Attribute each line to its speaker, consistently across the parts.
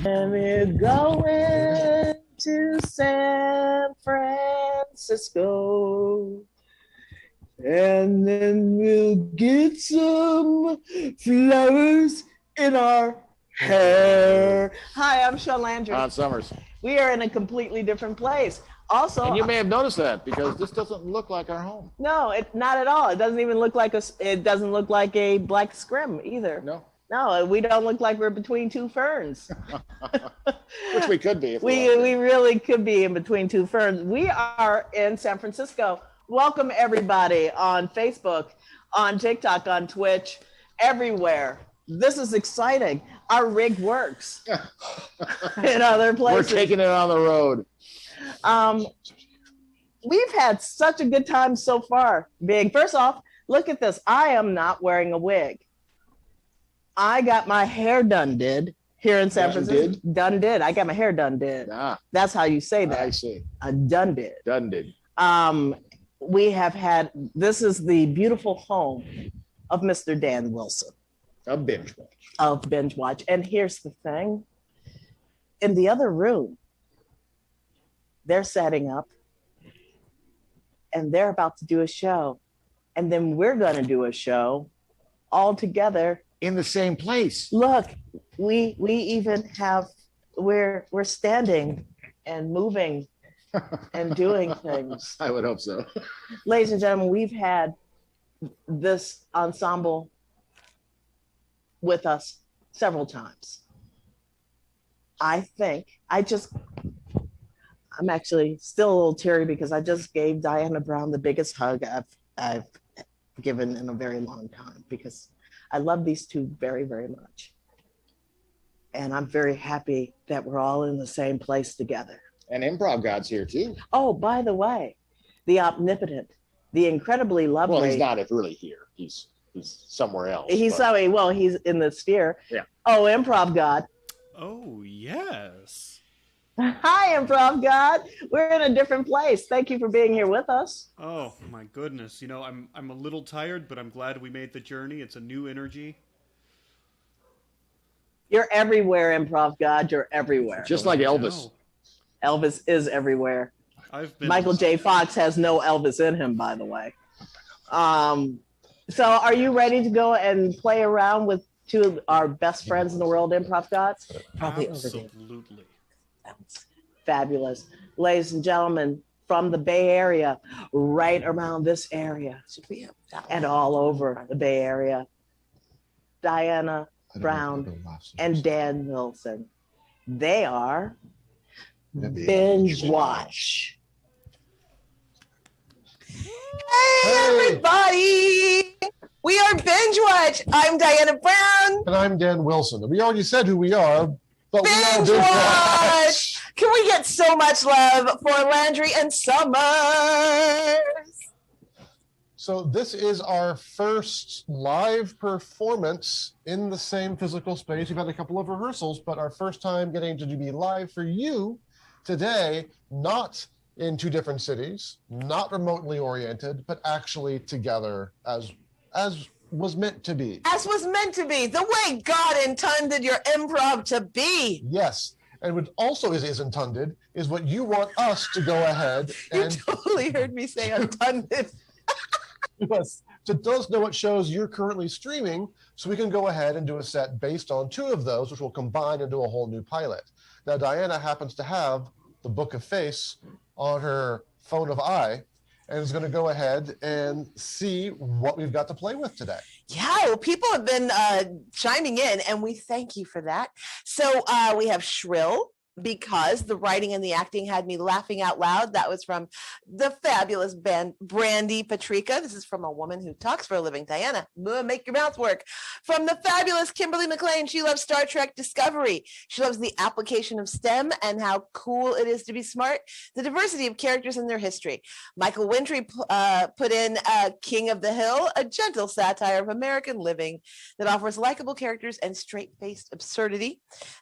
Speaker 1: And we're going to San Francisco. And then we'll get some flowers in our hair. Hi, I'm Shaun Landry.
Speaker 2: Landry Summers.
Speaker 1: We are in a completely different place. Also,
Speaker 2: and you may have noticed that because this doesn't look like our home.
Speaker 1: No, not at all. It doesn't even look like it doesn't look like a black scrim either. No, we don't look like we're between two ferns.
Speaker 2: Which we could be. If
Speaker 1: we really could be in between two ferns. We are in San Francisco. Welcome everybody on Facebook, on TikTok, on Twitch, everywhere. This is exciting. Our rig works in other places.
Speaker 2: We're taking it on the road.
Speaker 1: We've had such a good time so far. First off, look at this. I am not wearing a wig. I got my hair done here in San Francisco. Done did. I got my hair done did. That's how you say that.
Speaker 2: I see.
Speaker 1: Done did.
Speaker 2: Done did.
Speaker 1: We have had, this is the beautiful home of Mr. Dan Wilson.
Speaker 2: Of Bingewatch.
Speaker 1: Of Bingewatch. And here's the thing. In the other room, they're setting up and they're about to do a show. And then we're going to do a show all together.
Speaker 2: In the same place.
Speaker 1: Look, we even have, we're standing and moving and doing things.
Speaker 2: I would hope so.
Speaker 1: Ladies and gentlemen, we've had this ensemble with us several times. I'm actually still a little teary because I just gave Diana Brown the biggest hug I've given in a very long time because I love these two very, very much. And I'm very happy that we're all in the same place together.
Speaker 2: And Improv God's here too.
Speaker 1: Oh, by the way, the omnipotent, the incredibly lovely.
Speaker 2: Well, he's not really here. He's somewhere else.
Speaker 1: He's in the sphere.
Speaker 2: Yeah.
Speaker 1: Oh, Improv God.
Speaker 3: Oh, yes.
Speaker 1: Hi, Improv God. We're in a different place. Thank you for being here with us.
Speaker 3: Oh, my goodness. You know, I'm a little tired, but I'm glad we made the journey. It's a new energy.
Speaker 1: You're everywhere, Improv God. You're everywhere.
Speaker 2: Just like Elvis.
Speaker 1: Elvis is everywhere. Michael J. Fox has no Elvis in him, by the way. So are you ready to go and play around with two of our best friends in the world, Improv Gods?
Speaker 3: Absolutely.
Speaker 1: That's fabulous. Ladies and gentlemen, from the Bay Area, right around this area, and all over the Bay Area, Diana Brown and Dan Wilson. They are Bingewatch.
Speaker 4: Hey, everybody! We are Bingewatch. I'm Diana Brown.
Speaker 5: And I'm Dan Wilson. We already said who we are, but we are
Speaker 4: Bingewatch. Can we get so much love for Landry and Summers?
Speaker 5: So this is our first live performance in the same physical space. We've had a couple of rehearsals, but our first time getting to be live for you today, not in two different cities, not remotely oriented, but actually together as was meant to be.
Speaker 4: As was meant to be, the way God intended your improv to be.
Speaker 5: Yes, and what also is intended is what you want us to go ahead and...
Speaker 4: You totally heard me say intended.
Speaker 5: Yes, to let us know what shows you're currently streaming so we can go ahead and do a set based on two of those, which will combine into a whole new pilot. Now, Diana happens to have the Book of Face on her phone of eye and is going to go ahead and see what we've got to play with today.
Speaker 4: Yeah, well, people have been chiming in, and we thank you for that. So we have Shrill, because the writing and the acting had me laughing out loud. That was from the fabulous band Brandy Patrica. This is from a woman who talks for a living. Diana, make your mouth work. From the fabulous Kimberly McLean, she loves Star Trek Discovery. She loves the application of STEM and how cool it is to be smart, the diversity of characters and their history. Michael Wintry put in King of the Hill, a gentle satire of American living that offers likable characters and straight-faced absurdity.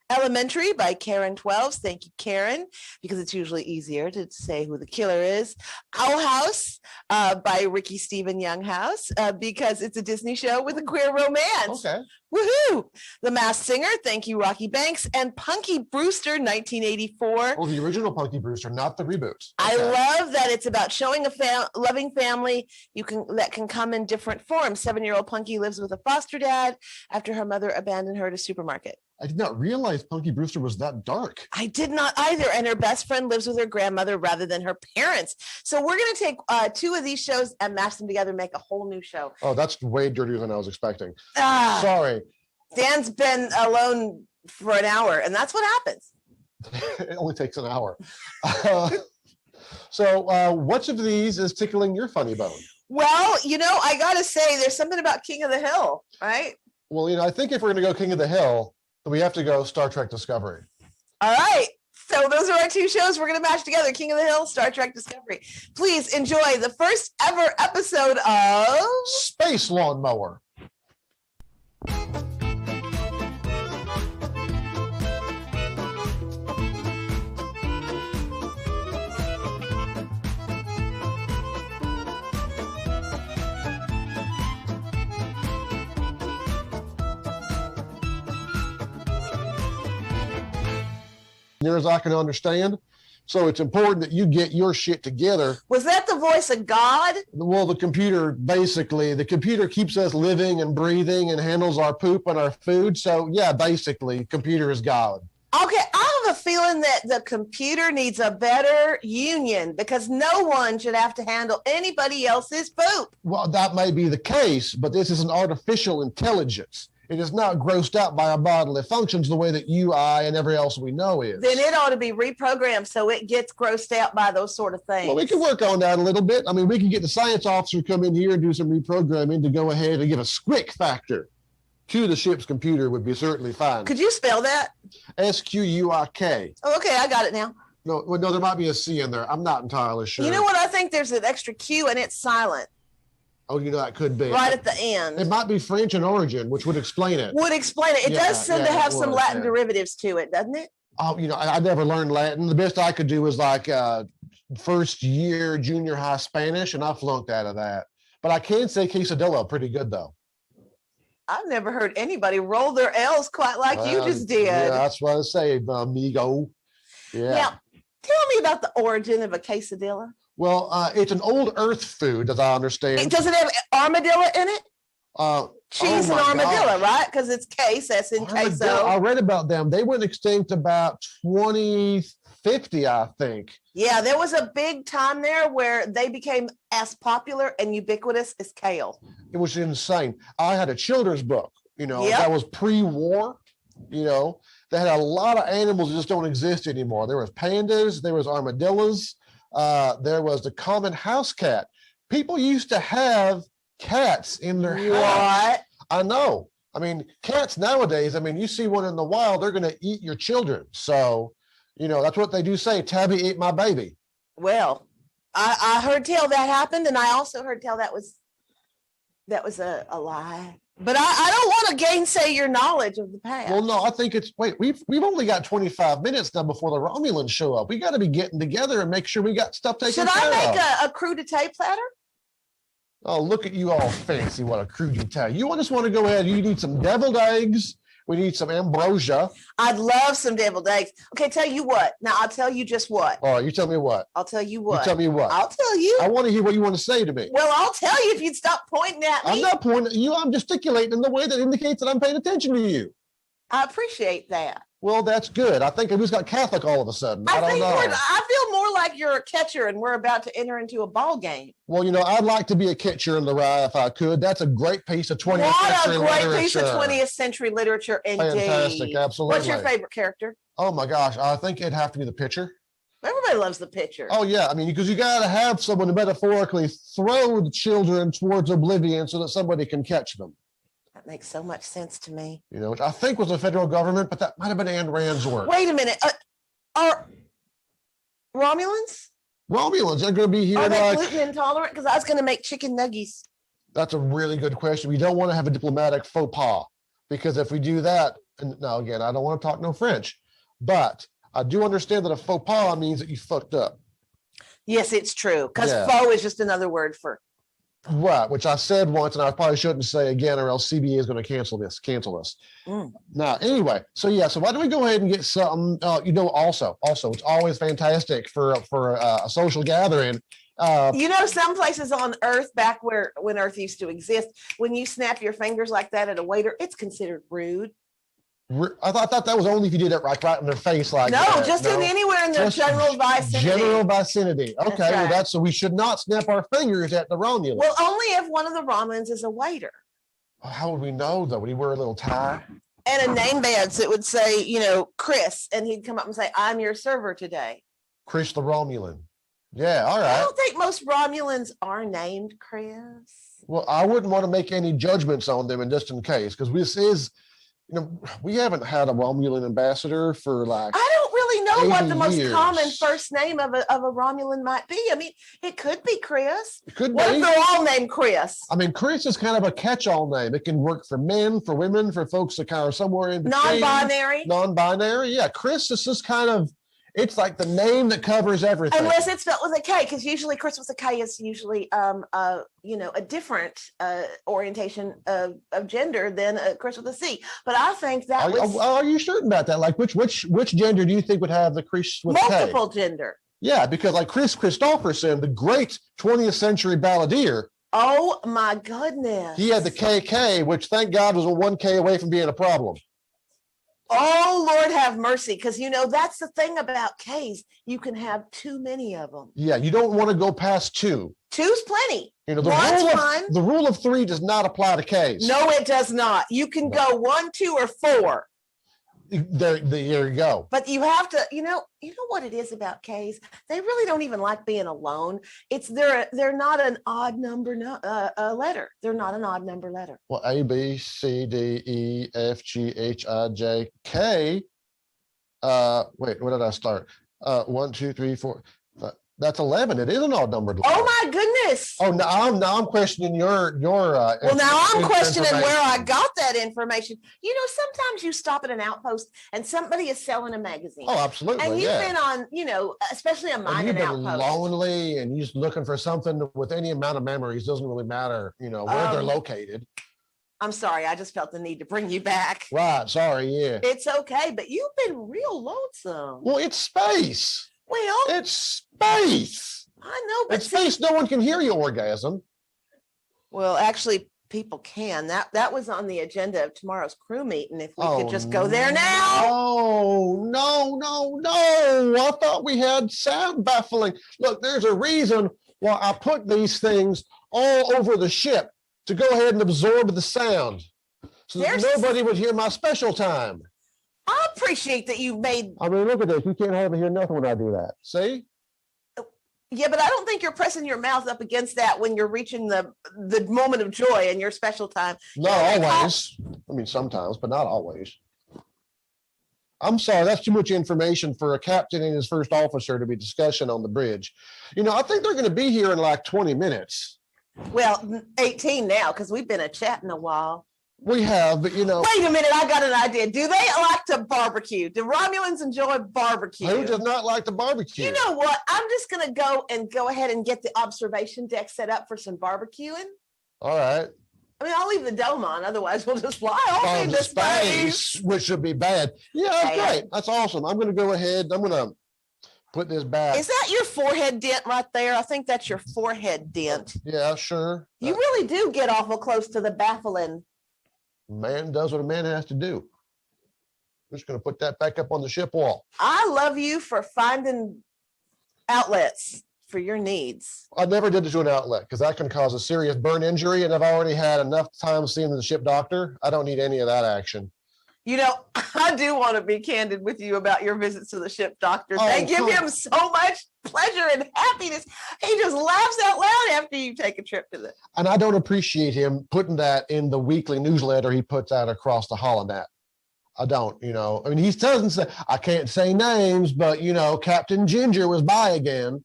Speaker 4: Elementary by Karen 12 ourselves. Thank you, Karen, because it's usually easier to say who the killer is. Owl House by Ricky Stephen Younghouse, because it's a Disney show with a queer romance.
Speaker 5: Okay.
Speaker 4: Woohoo! The Masked Singer, thank you, Rocky Banks, and Punky Brewster, 1984.
Speaker 5: Oh, the original Punky Brewster, not the reboot.
Speaker 4: I love that it's about showing a loving family that can come in different forms. 7-year-old Punky lives with a foster dad after her mother abandoned her at a supermarket.
Speaker 5: I did not realize Punky Brewster was that dark.
Speaker 4: I did not either. And her best friend lives with her grandmother rather than her parents. So we're going to take 2 of these shows and mash them together and make a whole new show.
Speaker 5: Oh, that's way dirtier than I was expecting.
Speaker 4: Ah,
Speaker 5: Sorry.
Speaker 4: Dan's been alone for an hour, and that's what happens.
Speaker 5: It only takes an hour. So which of these is tickling your funny bone?
Speaker 4: Well, I got to say, there's something about King of the Hill, right?
Speaker 5: Well, I think if we're going to go King of the Hill, we have to go Star Trek Discovery.
Speaker 4: All right. So those are our 2 shows we're going to mash together, King of the Hill, Star Trek Discovery. Please enjoy the first ever episode of
Speaker 5: Space Lawnmower. Near as I can understand. So it's important that you get your shit together.
Speaker 4: Was that the voice of God?
Speaker 5: Well, the computer keeps us living and breathing and handles our poop and our food. So yeah, basically, computer is God.
Speaker 4: Okay, I have a feeling that the computer needs a better union because no one should have to handle anybody else's poop.
Speaker 5: Well, that may be the case, but this is an artificial intelligence. It is not grossed out by our bodily functions the way that you, I, and every else we know is.
Speaker 4: Then it ought to be reprogrammed so it gets grossed out by those sort of things.
Speaker 5: Well, we can work on that a little bit. I mean, we can get the science officer to come in here and do some reprogramming to go ahead and give a squick factor to the ship's computer would be certainly fine.
Speaker 4: Could you spell that?
Speaker 5: SQUIK.
Speaker 4: Oh, okay, I got it now.
Speaker 5: No, there might be a C in there. I'm not entirely sure.
Speaker 4: You know what? I think there's an extra Q and it's silent.
Speaker 5: Oh, that could be.
Speaker 4: Right at the end.
Speaker 5: It might be French in origin, which would explain it.
Speaker 4: It does seem to have some Latin derivatives to it, doesn't it?
Speaker 5: Oh, I never learned Latin. The best I could do was like first year junior high Spanish, and I flunked out of that. But I can say quesadilla pretty good, though.
Speaker 4: I've never heard anybody roll their L's quite like you just did.
Speaker 5: Yeah, that's what I say, amigo. Yeah.
Speaker 4: Now, tell me about the origin of a quesadilla.
Speaker 5: Well, it's an old Earth food, as I understand.
Speaker 4: Does it have armadillo in it? Cheese and armadillo,
Speaker 5: gosh.
Speaker 4: Right? Because it's case, as in queso.
Speaker 5: I read about them. They went extinct about 2050, I think.
Speaker 4: Yeah, there was a big time there where they became as popular and ubiquitous as kale.
Speaker 5: It was insane. I had a children's book, that was pre-war, that had a lot of animals that just don't exist anymore. There was pandas, there was armadillos, there was the common house cat. People used to have cats in their house.
Speaker 4: What?
Speaker 5: I know. I mean, cats nowadays, you see one in the wild, they're going to eat your children. So, that's what they do say, Tabby ate my baby.
Speaker 4: Well, I heard tell that happened, and I also heard tell that was a lie. But I don't want to gainsay your knowledge of the past.
Speaker 5: Well, no, I think we've only got 25 minutes now before the Romulans show up. We got to be getting together and make sure we got stuff taken care of.
Speaker 4: Should I make a crudité platter?
Speaker 5: Oh, look at you all fancy. What a crudité. You just want to go ahead. You need some deviled eggs. We need some ambrosia.
Speaker 4: I'd love some deviled eggs. Okay, tell you what. Now, I'll tell you just what.
Speaker 5: All right, you tell me what.
Speaker 4: I'll tell you what.
Speaker 5: You tell me what.
Speaker 4: I'll tell you.
Speaker 5: I want to hear what you want to say to me.
Speaker 4: Well, I'll tell you if you'd stop pointing at me.
Speaker 5: I'm not pointing at you. I'm gesticulating in the way that indicates that I'm paying attention to you.
Speaker 4: I appreciate that.
Speaker 5: Well, that's good. I think I just got Catholic all of a sudden. I don't know.
Speaker 4: I feel more like you're a catcher and we're about to enter into a ball game.
Speaker 5: Well, I'd like to be a catcher in the rye if I could. That's a great piece of 20th century literature.
Speaker 4: What a great piece of 20th century literature indeed.
Speaker 5: Fantastic, absolutely.
Speaker 4: What's your favorite character?
Speaker 5: Oh my gosh, I think it'd have to be the pitcher.
Speaker 4: Everybody loves the pitcher.
Speaker 5: Oh yeah, because you got to have someone to metaphorically throw the children towards oblivion so that somebody can catch them.
Speaker 4: That makes so much sense to me.
Speaker 5: Which I think was the federal government, but that might have been Ayn Rand's work.
Speaker 4: Wait a minute. Are Romulans?
Speaker 5: Romulans are going to be here.
Speaker 4: Are they gluten intolerant? Because I was going to make chicken nuggies.
Speaker 5: That's a really good question. We don't want to have a diplomatic faux pas because if we do that, no, again, I don't want to talk no French, but I do understand that a faux pas means that you fucked up.
Speaker 4: Yes, it's true. Because
Speaker 5: Yeah.
Speaker 4: faux is just another word for.
Speaker 5: Right, which I said once, and I probably shouldn't say again, or else CBA is going to cancel us. Now, anyway, so why don't we go ahead and get something? Also, it's always fantastic for a social gathering.
Speaker 4: Some places on Earth, back when Earth used to exist, when you snap your fingers like that at a waiter, it's considered rude.
Speaker 5: I thought that was only if you did it right in their face, like
Speaker 4: no,
Speaker 5: that.
Speaker 4: just in anywhere in their
Speaker 5: Just
Speaker 4: general vicinity.
Speaker 5: General vicinity. Okay,
Speaker 4: That's right.
Speaker 5: so we should not snap our fingers at the Romulans.
Speaker 4: Well, only if one of the Romulans is a waiter.
Speaker 5: How would we know though? Would he wear a little tie?
Speaker 4: And a name badge that would say, Chris, and he'd come up and say, "I'm your server today."
Speaker 5: Chris the Romulan. Yeah, all
Speaker 4: I
Speaker 5: right.
Speaker 4: don't think most Romulans are named Chris.
Speaker 5: Well, I wouldn't want to make any judgments on them, and just in case, because this is, we haven't had a Romulan ambassador for like.
Speaker 4: I don't really know what the
Speaker 5: 80
Speaker 4: most
Speaker 5: years.
Speaker 4: common first name of a Romulan might be. I mean, it could be Chris.
Speaker 5: It could
Speaker 4: What
Speaker 5: be.
Speaker 4: if they're all named Chris?
Speaker 5: I mean, Chris is kind of a catch-all name. It can work for men, for women, for folks that kind of somewhere in between.
Speaker 4: Non-binary.
Speaker 5: Non-binary, yeah. Chris is just kind of. It's like the name that covers everything.
Speaker 4: Unless it's spelled with a K, because usually Chris with a K is usually a different orientation of gender than Chris with a C. But I think that
Speaker 5: Are you certain about that? Like which gender do you think would have the Chris with
Speaker 4: multiple
Speaker 5: K?
Speaker 4: gender.
Speaker 5: Yeah, because like Chris Christopherson, the great 20th century balladeer.
Speaker 4: Oh my goodness.
Speaker 5: He had the KK, which thank God was a 1K away from being a problem.
Speaker 4: Oh, Lord have mercy. Because, that's the thing about Ks. You can have too many of them.
Speaker 5: Yeah, you don't want to go past 2.
Speaker 4: Two's plenty.
Speaker 5: The rule of 3 does not apply to Ks.
Speaker 4: No, it does not. You can go 1, 2, or 4.
Speaker 5: There you go.
Speaker 4: But you have to, you know what it is about Ks? They really don't even like being alone. They're not an odd number letter. They're not an odd number letter.
Speaker 5: Well, A, B, C, D, E, F, G, H, I, J, K. Wait, where did I start? 1, 2, 3, 4. That's 11. It is an odd numbered letter.
Speaker 4: Oh my goodness.
Speaker 5: Oh, now I'm questioning your.
Speaker 4: Well, now I'm questioning where I got that information. Sometimes you stop at an outpost and somebody is selling a magazine.
Speaker 5: Oh, absolutely.
Speaker 4: And you've been on, especially a mining outpost.
Speaker 5: You've been lonely and you're just looking for something with any amount of memories. Doesn't really matter, where they're located.
Speaker 4: I'm sorry. I just felt the need to bring you back.
Speaker 5: Right. Sorry. Yeah.
Speaker 4: It's okay. But you've been real lonesome.
Speaker 5: Well, it's space.
Speaker 4: Well,
Speaker 5: it's space.
Speaker 4: I know, but
Speaker 5: it's space. No one can hear you orgasm.
Speaker 4: Well, actually, people can. That was on the agenda of tomorrow's crew meeting. If we could just go there now.
Speaker 5: Oh, no. I thought we had sound baffling. Look, there's a reason why I put these things all over the ship to go ahead and absorb the sound so that nobody would hear my special time.
Speaker 4: I appreciate that you made.
Speaker 5: I mean, look at this. You can't hardly hear nothing when I do that. See?
Speaker 4: Yeah, but I don't think you're pressing your mouth up against that when you're reaching the moment of joy in your special time.
Speaker 5: Not always. I mean, sometimes, but not always. I'm sorry, that's too much information for a captain and his first officer to be discussing on the bridge. I think they're going to be here in like 20 minutes.
Speaker 4: Well, 18 now, because we've been chatting a while.
Speaker 5: We have, but
Speaker 4: Wait a minute, I got an idea. Do they like to barbecue? Do Romulans enjoy barbecue?
Speaker 5: Who does not like to barbecue?
Speaker 4: You know what? I'm just going to go ahead and get the observation deck set up for some barbecuing.
Speaker 5: All right.
Speaker 4: I mean, I'll leave the dome on. Otherwise, we'll just fly off into space.
Speaker 5: Which would be bad. Yeah, that's great. That's awesome. I'm going to go ahead. I'm going to put this back.
Speaker 4: Is that your forehead dent right there? I think that's your forehead dent.
Speaker 5: Yeah, sure.
Speaker 4: You really do get awful close to the baffling.
Speaker 5: Man does what a man has to do. I'm just going to put that back up on the ship wall.
Speaker 4: I love you for finding outlets for your needs.
Speaker 5: I never did it to an outlet because that can cause a serious burn injury, and I've already had enough time seeing the ship doctor. I don't need any of that action.
Speaker 4: I do want to be candid with you about your visits to the ship doctor.
Speaker 5: Oh,
Speaker 4: they give him so much pleasure and happiness. He just laughs out loud after you take a trip to the.
Speaker 5: And I don't appreciate him putting that in the weekly newsletter he puts out across the holonet. I don't, I mean, he doesn't say, I can't say names, but, Captain Ginger was by again. And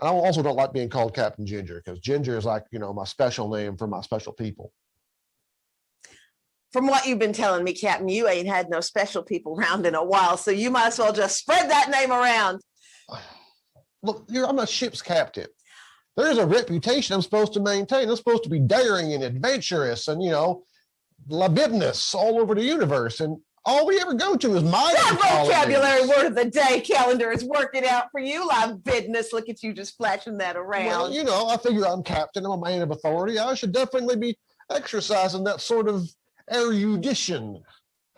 Speaker 5: I also don't like being called Captain Ginger because Ginger is like, my special name for my special people.
Speaker 4: From what you've been telling me, Captain, you ain't had no special people around in a while, so you might as well just spread that name around.
Speaker 5: Look, I'm a ship's captain. There's a reputation I'm supposed to maintain. I'm supposed to be daring and adventurous and, libidinous all over the universe. And all we ever go to is my
Speaker 4: That vocabulary word of the day calendar is working out for you. Libidinous. Look at you just flashing that around.
Speaker 5: Well, I figure I'm captain. I'm a man of authority. I should definitely be exercising that sort of erudition.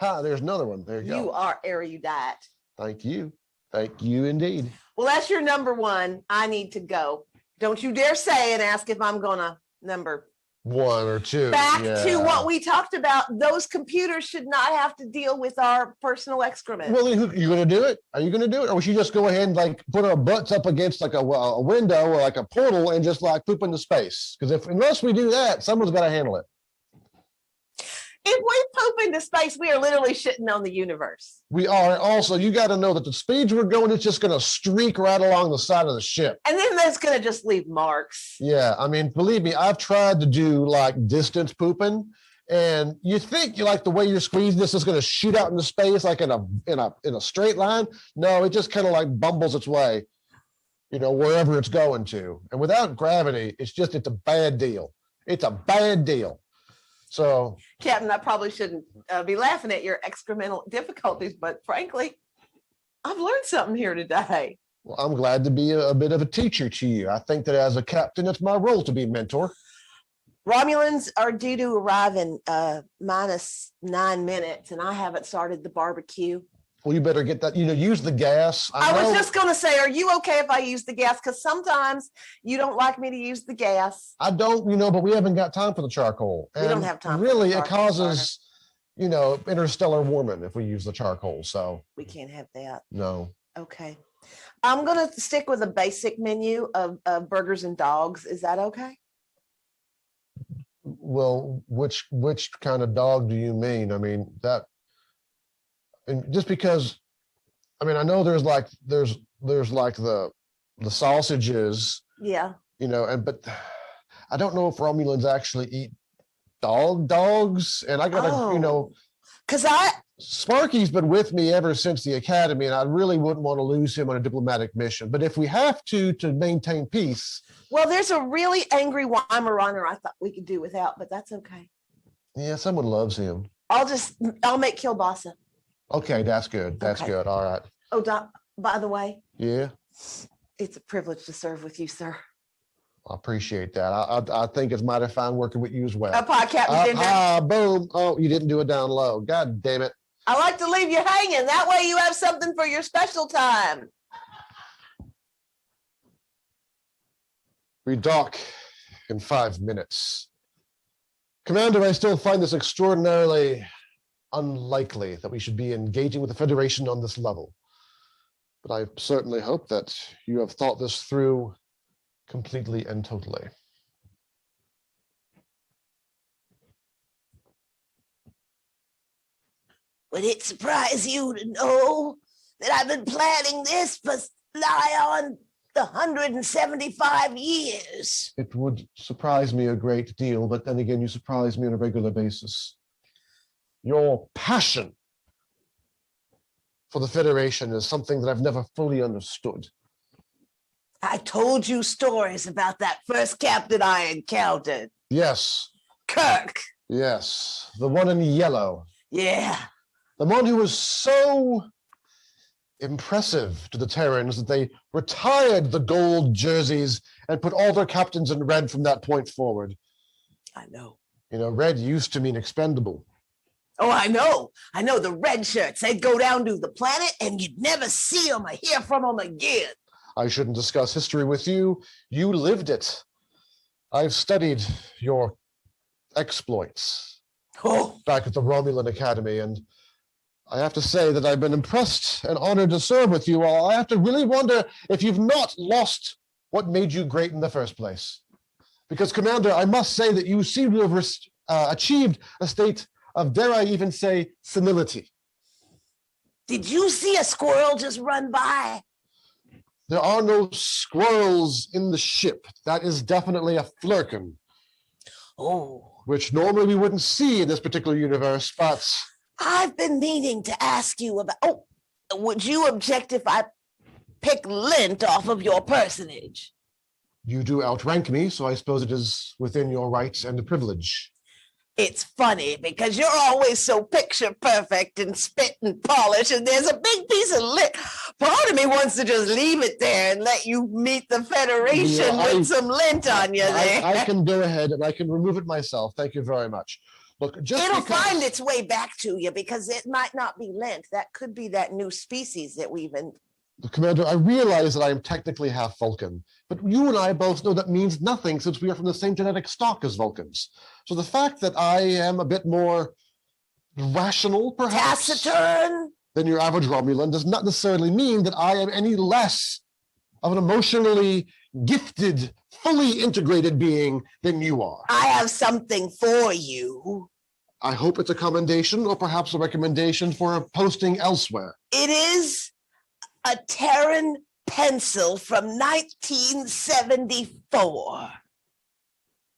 Speaker 5: There's another one. There you go.
Speaker 4: You are erudite.
Speaker 5: Thank you. Thank you indeed.
Speaker 4: Well, that's your number one. I need to go. Don't you dare say and ask if I'm gonna number
Speaker 5: one or two.
Speaker 4: Back to what we talked about. Those computers should not have to deal with our personal excrement.
Speaker 5: Well, are you going to do it? Are you going to do it? Or should you just go ahead and like put our butts up against like a window or like a portal and just like poop into space? Because unless we do that, someone's got to handle it.
Speaker 4: If we poop into space, we are literally shitting on the universe.
Speaker 5: We are. Also, you got to know that the speeds we're going, it's just going to streak right along the side of the ship.
Speaker 4: And then that's going to just leave marks.
Speaker 5: Yeah. I mean, believe me, I've tried to do like distance pooping, and you think you like the way you're squeezing this is going to shoot out into space like in a straight line. No, it just kind of like bumbles its way, wherever it's going to. And without gravity, it's a bad deal. It's a bad deal. So,
Speaker 4: Captain, I probably shouldn't be laughing at your excremental difficulties, but frankly, I've learned something here today.
Speaker 5: Well, I'm glad to be a bit of a teacher to you. I think that as a captain, it's my role to be a mentor.
Speaker 4: Romulans are due to arrive in minus 9 minutes, and I haven't started the barbecue.
Speaker 5: Well, you better get that, use the gas.
Speaker 4: I was just going to say, are you okay if I use the gas? Because sometimes you don't like me to use the gas.
Speaker 5: I don't, but we haven't got time for the charcoal.
Speaker 4: We don't have time.
Speaker 5: Really, it causes, interstellar warming if we use the charcoal. So
Speaker 4: we can't have that.
Speaker 5: No.
Speaker 4: Okay. I'm going to stick with a basic menu of burgers and dogs. Is that okay?
Speaker 5: Well, which kind of dog do you mean? I mean, and just because, I know there's like the sausages.
Speaker 4: Yeah.
Speaker 5: But I don't know if Romulans actually eat dogs. And I gotta,
Speaker 4: because
Speaker 5: Sparky's been with me ever since the academy, and I really wouldn't want to lose him on a diplomatic mission. But if we have to maintain peace.
Speaker 4: Well, there's a really angry Weimaraner I thought we could do without, but that's okay.
Speaker 5: Yeah, someone loves him.
Speaker 4: I'll make kielbasa.
Speaker 5: Okay, that's good. That's good. All right.
Speaker 4: Oh, Doc, by the way.
Speaker 5: Yeah.
Speaker 4: It's a privilege to serve with you, sir.
Speaker 5: I appreciate that. I think it's mighty fine working with you as well.
Speaker 4: Captain.
Speaker 5: Boom. Oh, you didn't do it down low. God damn it.
Speaker 4: I like to leave you hanging. That way you have something for your special time.
Speaker 5: We dock in 5 minutes. Commander, I still find this extraordinarily unlikely that we should be engaging with the Federation on this level. But I certainly hope that you have thought this through completely and totally.
Speaker 4: Would it surprise you to know that I've been planning this for nigh on 175 years?
Speaker 5: It would surprise me a great deal, but then again, you surprise me on a regular basis. Your passion for the Federation is something that I've never fully understood.
Speaker 4: I told you stories about that first captain I encountered.
Speaker 5: Yes.
Speaker 4: Kirk.
Speaker 5: Yes. The one in yellow.
Speaker 4: Yeah.
Speaker 5: The one who was so impressive to the Terrans that they retired the gold jerseys and put all their captains in red from that point forward.
Speaker 4: I know.
Speaker 5: Red used to mean expendable.
Speaker 4: Oh, I know. The red shirts. They'd go down to the planet and you'd never see them or hear from them again.
Speaker 5: I shouldn't discuss history with you. You lived it. I've studied your exploits back at the Romulan Academy, and I have to say that I've been impressed and honored to serve with you all. I have to really wonder if you've not lost what made you great in the first place. Because, Commander, I must say that you seem to have achieved a state of, dare I even say, senility.
Speaker 4: Did you see a squirrel just run by?
Speaker 5: There are no squirrels in the ship. That is definitely a flurkin.
Speaker 4: Oh,
Speaker 5: which normally we wouldn't see in this particular universe, but
Speaker 4: I've been meaning to ask you about. Oh, would you object if I pick lint off of your personage?
Speaker 5: you do outrank me, so I suppose it is within your rights and privilege.
Speaker 4: It's funny because you're always so picture perfect and spit and polish, and there's a big piece of lint. Part of me wants to just leave it there and let you meet the Federation with some lint on you there.
Speaker 5: I can go ahead and I can remove it myself. Thank you very much. Look,
Speaker 4: It'll find its way back to you because it might not be lint. That could be that new species that we've been.
Speaker 5: Commander, I realize that I am technically half Vulcan, but you and I both know that means nothing since we are from the same genetic stock as Vulcans. So the fact that I am a bit more rational, perhaps,
Speaker 4: Taciturn
Speaker 5: than your average Romulan does not necessarily mean that I am any less of an emotionally gifted, fully integrated being than you are.
Speaker 4: I have something for you.
Speaker 5: I hope it's a commendation or perhaps a recommendation for a posting elsewhere.
Speaker 4: It is a Terran pencil from 1974.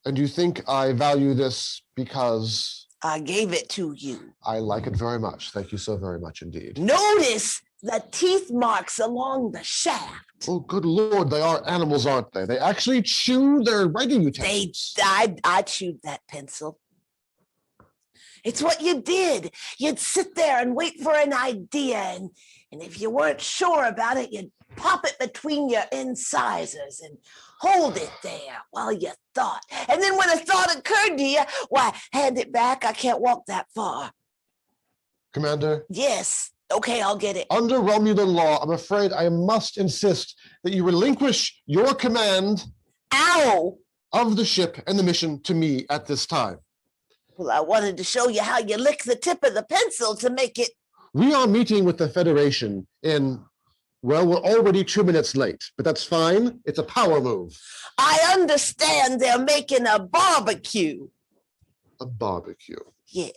Speaker 5: And you think I value this because
Speaker 4: I gave it to you.
Speaker 5: I like it very much. Thank you so very much indeed.
Speaker 4: Notice the teeth marks along the shaft.
Speaker 5: Oh, good Lord, they are animals, aren't they? They actually chew their writing utensils.
Speaker 4: I chewed that pencil. It's what you did. You'd sit there and wait for an idea, and if you weren't sure about it, you'd pop it between your incisors and hold it there while you thought. And then when a thought occurred to you, why, hand it back. I can't walk that far.
Speaker 5: Commander?
Speaker 4: Yes. Okay, I'll get it.
Speaker 5: Under Romulan law, I'm afraid I must insist that you relinquish your command of the ship and the mission to me at this time.
Speaker 4: Well, I wanted to show you how you lick the tip of the pencil to make it.
Speaker 5: We are meeting with the Federation in, well, we're already 2 minutes late, but that's fine. It's a power move.
Speaker 4: I understand they're making a barbecue.
Speaker 5: A barbecue.
Speaker 4: Yeah.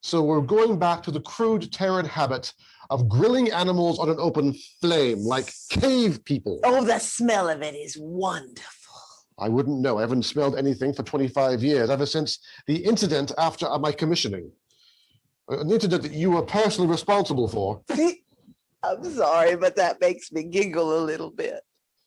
Speaker 5: So we're going back to the crude Terran habit of grilling animals on an open flame, like cave people.
Speaker 4: Oh, the smell of it is wonderful.
Speaker 5: I wouldn't know. I haven't smelled anything for 25 years, ever since the incident after my commissioning. An incident that you were personally responsible for.
Speaker 4: I'm sorry, but that makes me giggle a little bit.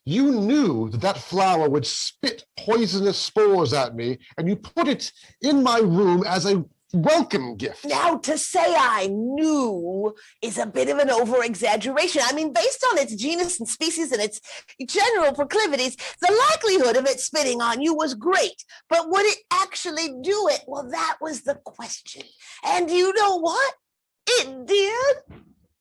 Speaker 5: You knew that that flower would spit poisonous spores at me, and you put it in my room as a welcome gift.
Speaker 4: Now, to say I knew is a bit of an over-exaggeration. I mean, based on its genus and species and its general proclivities, the likelihood of it spitting on you was great. But would it actually do it? Well, that was the question. And you know what? It did.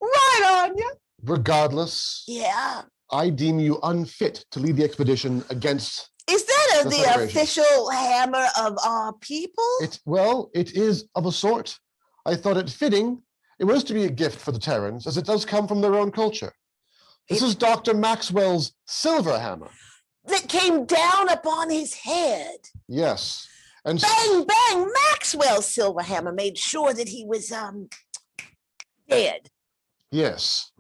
Speaker 4: Right on you.
Speaker 5: Regardless,
Speaker 4: Yeah.
Speaker 5: I deem you unfit to lead the expedition against.
Speaker 4: Is that
Speaker 5: the
Speaker 4: the
Speaker 5: Federation.
Speaker 4: official hammer of our people?
Speaker 5: Well, it is of a sort. I thought it fitting. It was to be a gift for the Terrans, as it does come from their own culture. This is Dr. Maxwell's silver hammer.
Speaker 4: That came down upon his head.
Speaker 5: Yes. And
Speaker 4: Bang, bang, Maxwell's silver hammer made sure that he was dead.
Speaker 5: yes.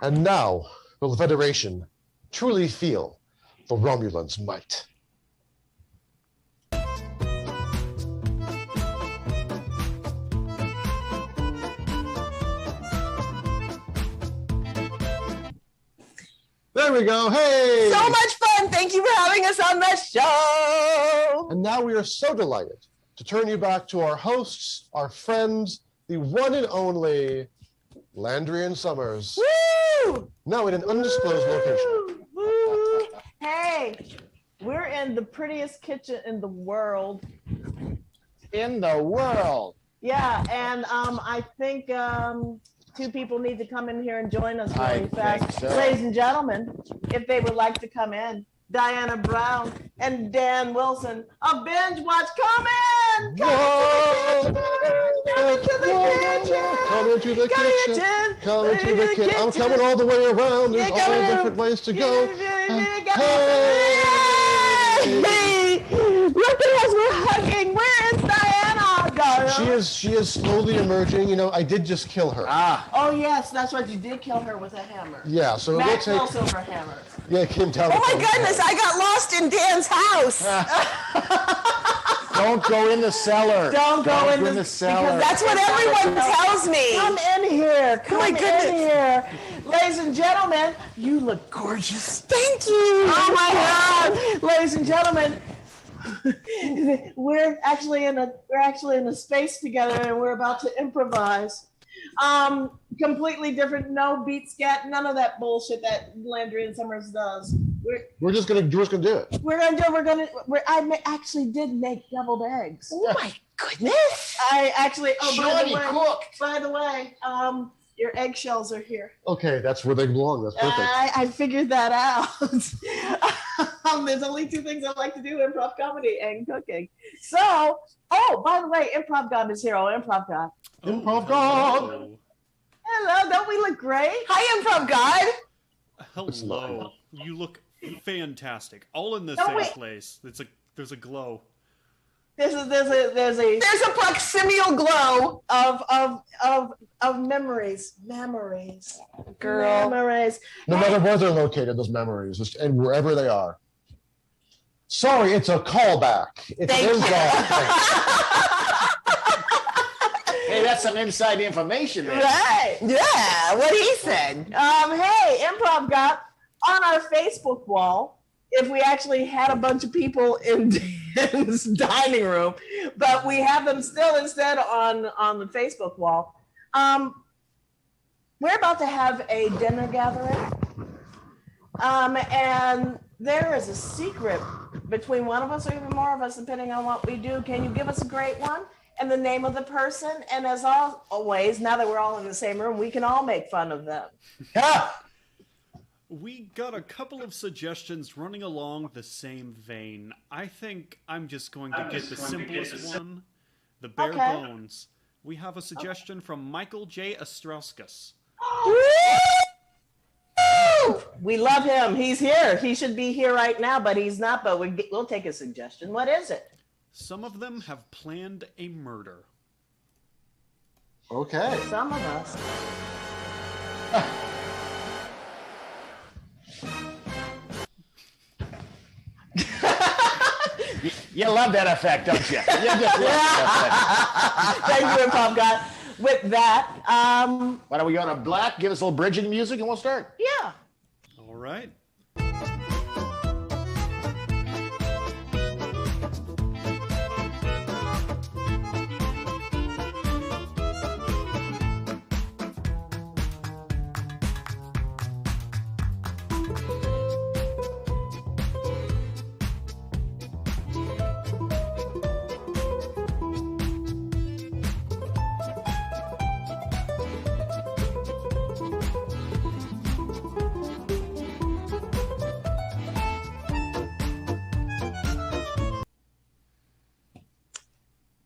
Speaker 5: And now will the Federation truly feel the Romulans' might. There we go. Hey!
Speaker 4: So much fun. Thank you for having us on the show.
Speaker 5: And now we are so delighted to turn you back to our hosts, our friends, the one and only Landry Summers.
Speaker 1: Woo!
Speaker 5: Now in an undisclosed location.
Speaker 1: Woo! Hey, we're in the prettiest kitchen in the world.
Speaker 2: In the world.
Speaker 1: Yeah, and I think two people need to come in here and join us
Speaker 2: I
Speaker 1: really fast.
Speaker 2: think so.
Speaker 1: Ladies and gentlemen, if they would like to come in, Diana Brown and Dan Wilson of Bingewatch, come in! Come into the kitchen!
Speaker 5: Come into the kitchen. Come into the kitchen. I'm coming all the way around. There's all different ways to go. Hey!
Speaker 1: Hey! Look at us, we're hugging. Where is Diana?
Speaker 5: She she is slowly emerging. You know, I did just kill her.
Speaker 1: Oh yes, that's right. You did kill her with a hammer.
Speaker 5: Yeah, so it will
Speaker 1: Maxwell
Speaker 5: take.
Speaker 1: silver hammer.
Speaker 5: Yeah, it came down.
Speaker 4: Oh my goodness, I got lost in Dan's house.
Speaker 2: Don't go in the cellar.
Speaker 1: Don't go in the
Speaker 2: cellar.
Speaker 4: That's what everyone tells me.
Speaker 1: Come in here. Come
Speaker 4: my
Speaker 1: in
Speaker 4: goodness.
Speaker 1: here. Ladies and gentlemen, you look gorgeous.
Speaker 4: Thank you.
Speaker 1: Oh my God. Ladies and gentlemen, we're actually in a space together and we're about to improvise. Completely different, no beat scat, none of that bullshit that Landry Summers does.
Speaker 5: We're just gonna do it.
Speaker 1: Actually did make deviled eggs.
Speaker 4: Oh my goodness.
Speaker 1: I actually,
Speaker 2: Shorty cooked.
Speaker 1: by the way, your eggshells are here.
Speaker 5: Okay, that's where they belong. That's perfect.
Speaker 1: I figured that out. There's only two things I like to do: improv comedy and cooking. So, by the way, Improv God is here. Improv God.
Speaker 5: Improv God.
Speaker 1: Hello, don't we look great?
Speaker 4: Hi, Improv God.
Speaker 3: Hello. You look fantastic. All in the
Speaker 1: Don't
Speaker 3: same
Speaker 1: we-
Speaker 3: place. There's a glow.
Speaker 1: There's a
Speaker 4: There's a proximial glow.
Speaker 1: of memories,
Speaker 4: Girl.
Speaker 1: memories.
Speaker 5: No matter where they're located, those memories, just, and wherever they are. Sorry, it's a callback. It's
Speaker 4: Thank
Speaker 5: an
Speaker 4: you.
Speaker 5: improv.
Speaker 2: Hey, that's some inside information there.
Speaker 1: Right.
Speaker 4: Yeah, what he said.
Speaker 1: Hey, Improv got on our Facebook wall. If we actually had a bunch of people in Dan's dining room, but we have them still instead on the Facebook wall. We're about to have a dinner gathering, and there is a secret between one of us or even more of us, depending on what we do. Can you give us a great one and the name of the person? And as always, now that we're all in the same room, we can all make fun of them.
Speaker 3: We got a couple of suggestions running along the same vein. I think I'm just going to get the simplest one, the bare bones. We have a suggestion from Michael J. Ostrauskas.
Speaker 1: We love him. He's here. He should be here right now, but he's not. But we'll take a suggestion. What is it?
Speaker 3: Some of them have planned a murder.
Speaker 5: Okay.
Speaker 1: Some of us.
Speaker 2: You love that effect, don't you? You just love that
Speaker 1: Thank you, Improv God. With that,
Speaker 2: effect. Why don't we go on a black, give us a little bridging music, and we'll start.
Speaker 1: yeah.
Speaker 3: All right.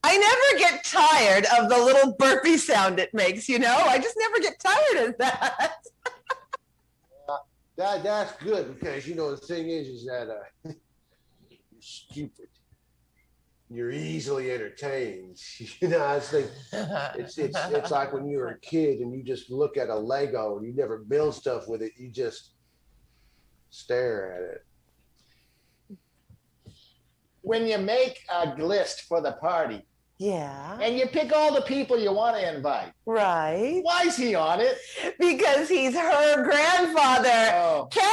Speaker 4: I never get tired of the little burpee sound it makes, you know? I just never get tired of that.
Speaker 5: That's good because you know the thing is that you're stupid. You're easily entertained. You know, I think it's like when you were a kid and you just look at a Lego and you never build stuff with it. You just stare at it.
Speaker 2: When you make a list for the party
Speaker 4: Yeah,
Speaker 2: and you pick all the people you want to invite,
Speaker 4: right.
Speaker 2: why is he on it?
Speaker 4: Because he's her grandfather.
Speaker 2: Oh,
Speaker 4: Kara!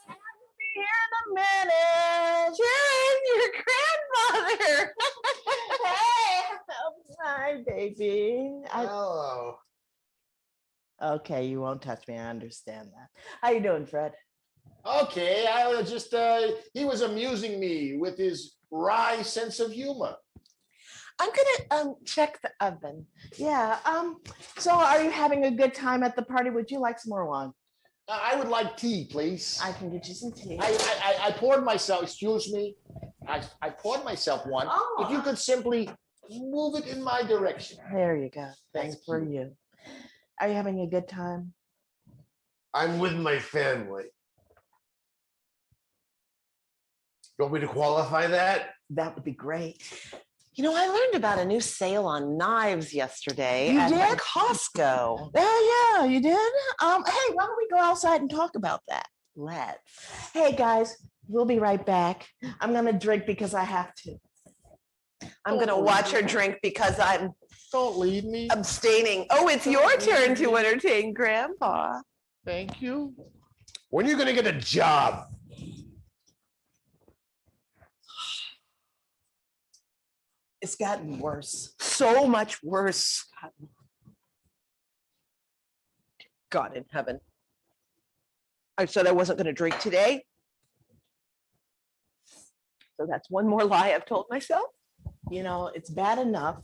Speaker 4: I'll be here in a minute. Sharon, your grandfather.
Speaker 1: Hey, hi, baby.
Speaker 5: Hello.
Speaker 1: Okay, you won't touch me. I understand that. How you doing, Fred?
Speaker 2: okay. I was just, he was amusing me with his wry sense of humor.
Speaker 4: I'm gonna check the oven.
Speaker 1: Yeah. So, are you having a good time at the party? Would you like some more wine?
Speaker 2: I would like tea, please.
Speaker 1: I can get you some tea.
Speaker 2: I poured myself, excuse me, I poured myself one.
Speaker 1: Oh.
Speaker 2: If you could simply move it in my direction.
Speaker 1: There you go. That's
Speaker 2: Thank
Speaker 1: for you. Are you having a good time?
Speaker 5: I'm with my family. You want me to qualify that?
Speaker 1: That would be great.
Speaker 4: You know, I learned about a new sale on knives yesterday
Speaker 1: You
Speaker 4: at
Speaker 1: did?
Speaker 4: Costco.
Speaker 1: Oh, yeah, you did? Hey, why don't we go outside and talk about that?
Speaker 4: Let's.
Speaker 1: Hey, guys, we'll be right back. I'm going to drink because I have to.
Speaker 4: I'm going to watch her drink because I'm
Speaker 2: Don't leave me.
Speaker 4: abstaining. Oh, it's your turn to entertain Grandpa.
Speaker 2: Thank you. When are you going to get a job?
Speaker 1: It's gotten worse.
Speaker 4: So much worse. God in heaven. I said I wasn't going to drink today. So that's one more lie I've told myself.
Speaker 1: You know, it's bad enough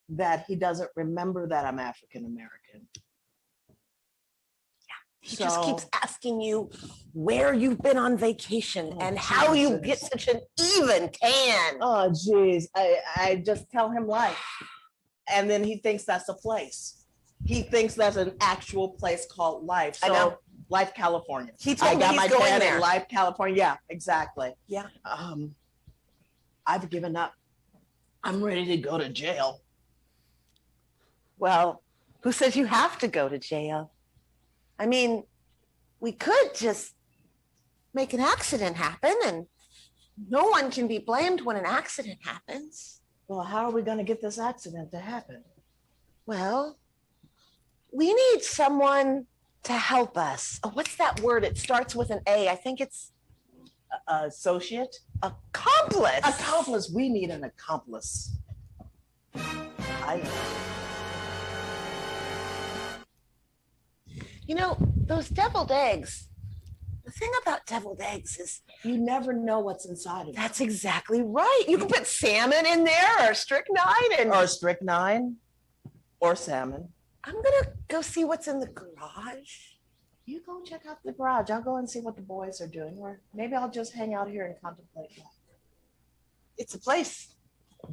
Speaker 1: that he doesn't remember that I'm African American.
Speaker 4: He just keeps asking you where you've been on vacation and how you get such an even tan.
Speaker 1: Oh, geez. I just tell him life. And then he thinks that's a place. He thinks that's an actual place called Life. So,
Speaker 4: I know.
Speaker 1: Life, California.
Speaker 4: He told me he's going there.
Speaker 1: Life, California. Yeah, exactly.
Speaker 4: Yeah.
Speaker 1: I've given up. I'm ready to go to jail.
Speaker 4: Well, who says you have to go to jail? I mean, we could just make an accident happen and no one can be blamed when an accident happens.
Speaker 1: Well, how are we going to get this accident to happen?
Speaker 4: Well, we need someone to help us. Oh, what's that word? It starts with an A. I think it's
Speaker 1: Associate?
Speaker 4: accomplice.
Speaker 1: Accomplice. We need an accomplice. I know.
Speaker 4: You know, those deviled eggs, the thing about deviled eggs is
Speaker 1: You never know what's inside of it.
Speaker 4: that's exactly right. You can put salmon in there or strychnine and
Speaker 1: Or strychnine or salmon.
Speaker 4: I'm gonna go see what's in the garage.
Speaker 1: You go check out the garage. I'll go and see what the boys are doing. Or maybe I'll just hang out here and contemplate life.
Speaker 4: It's a place.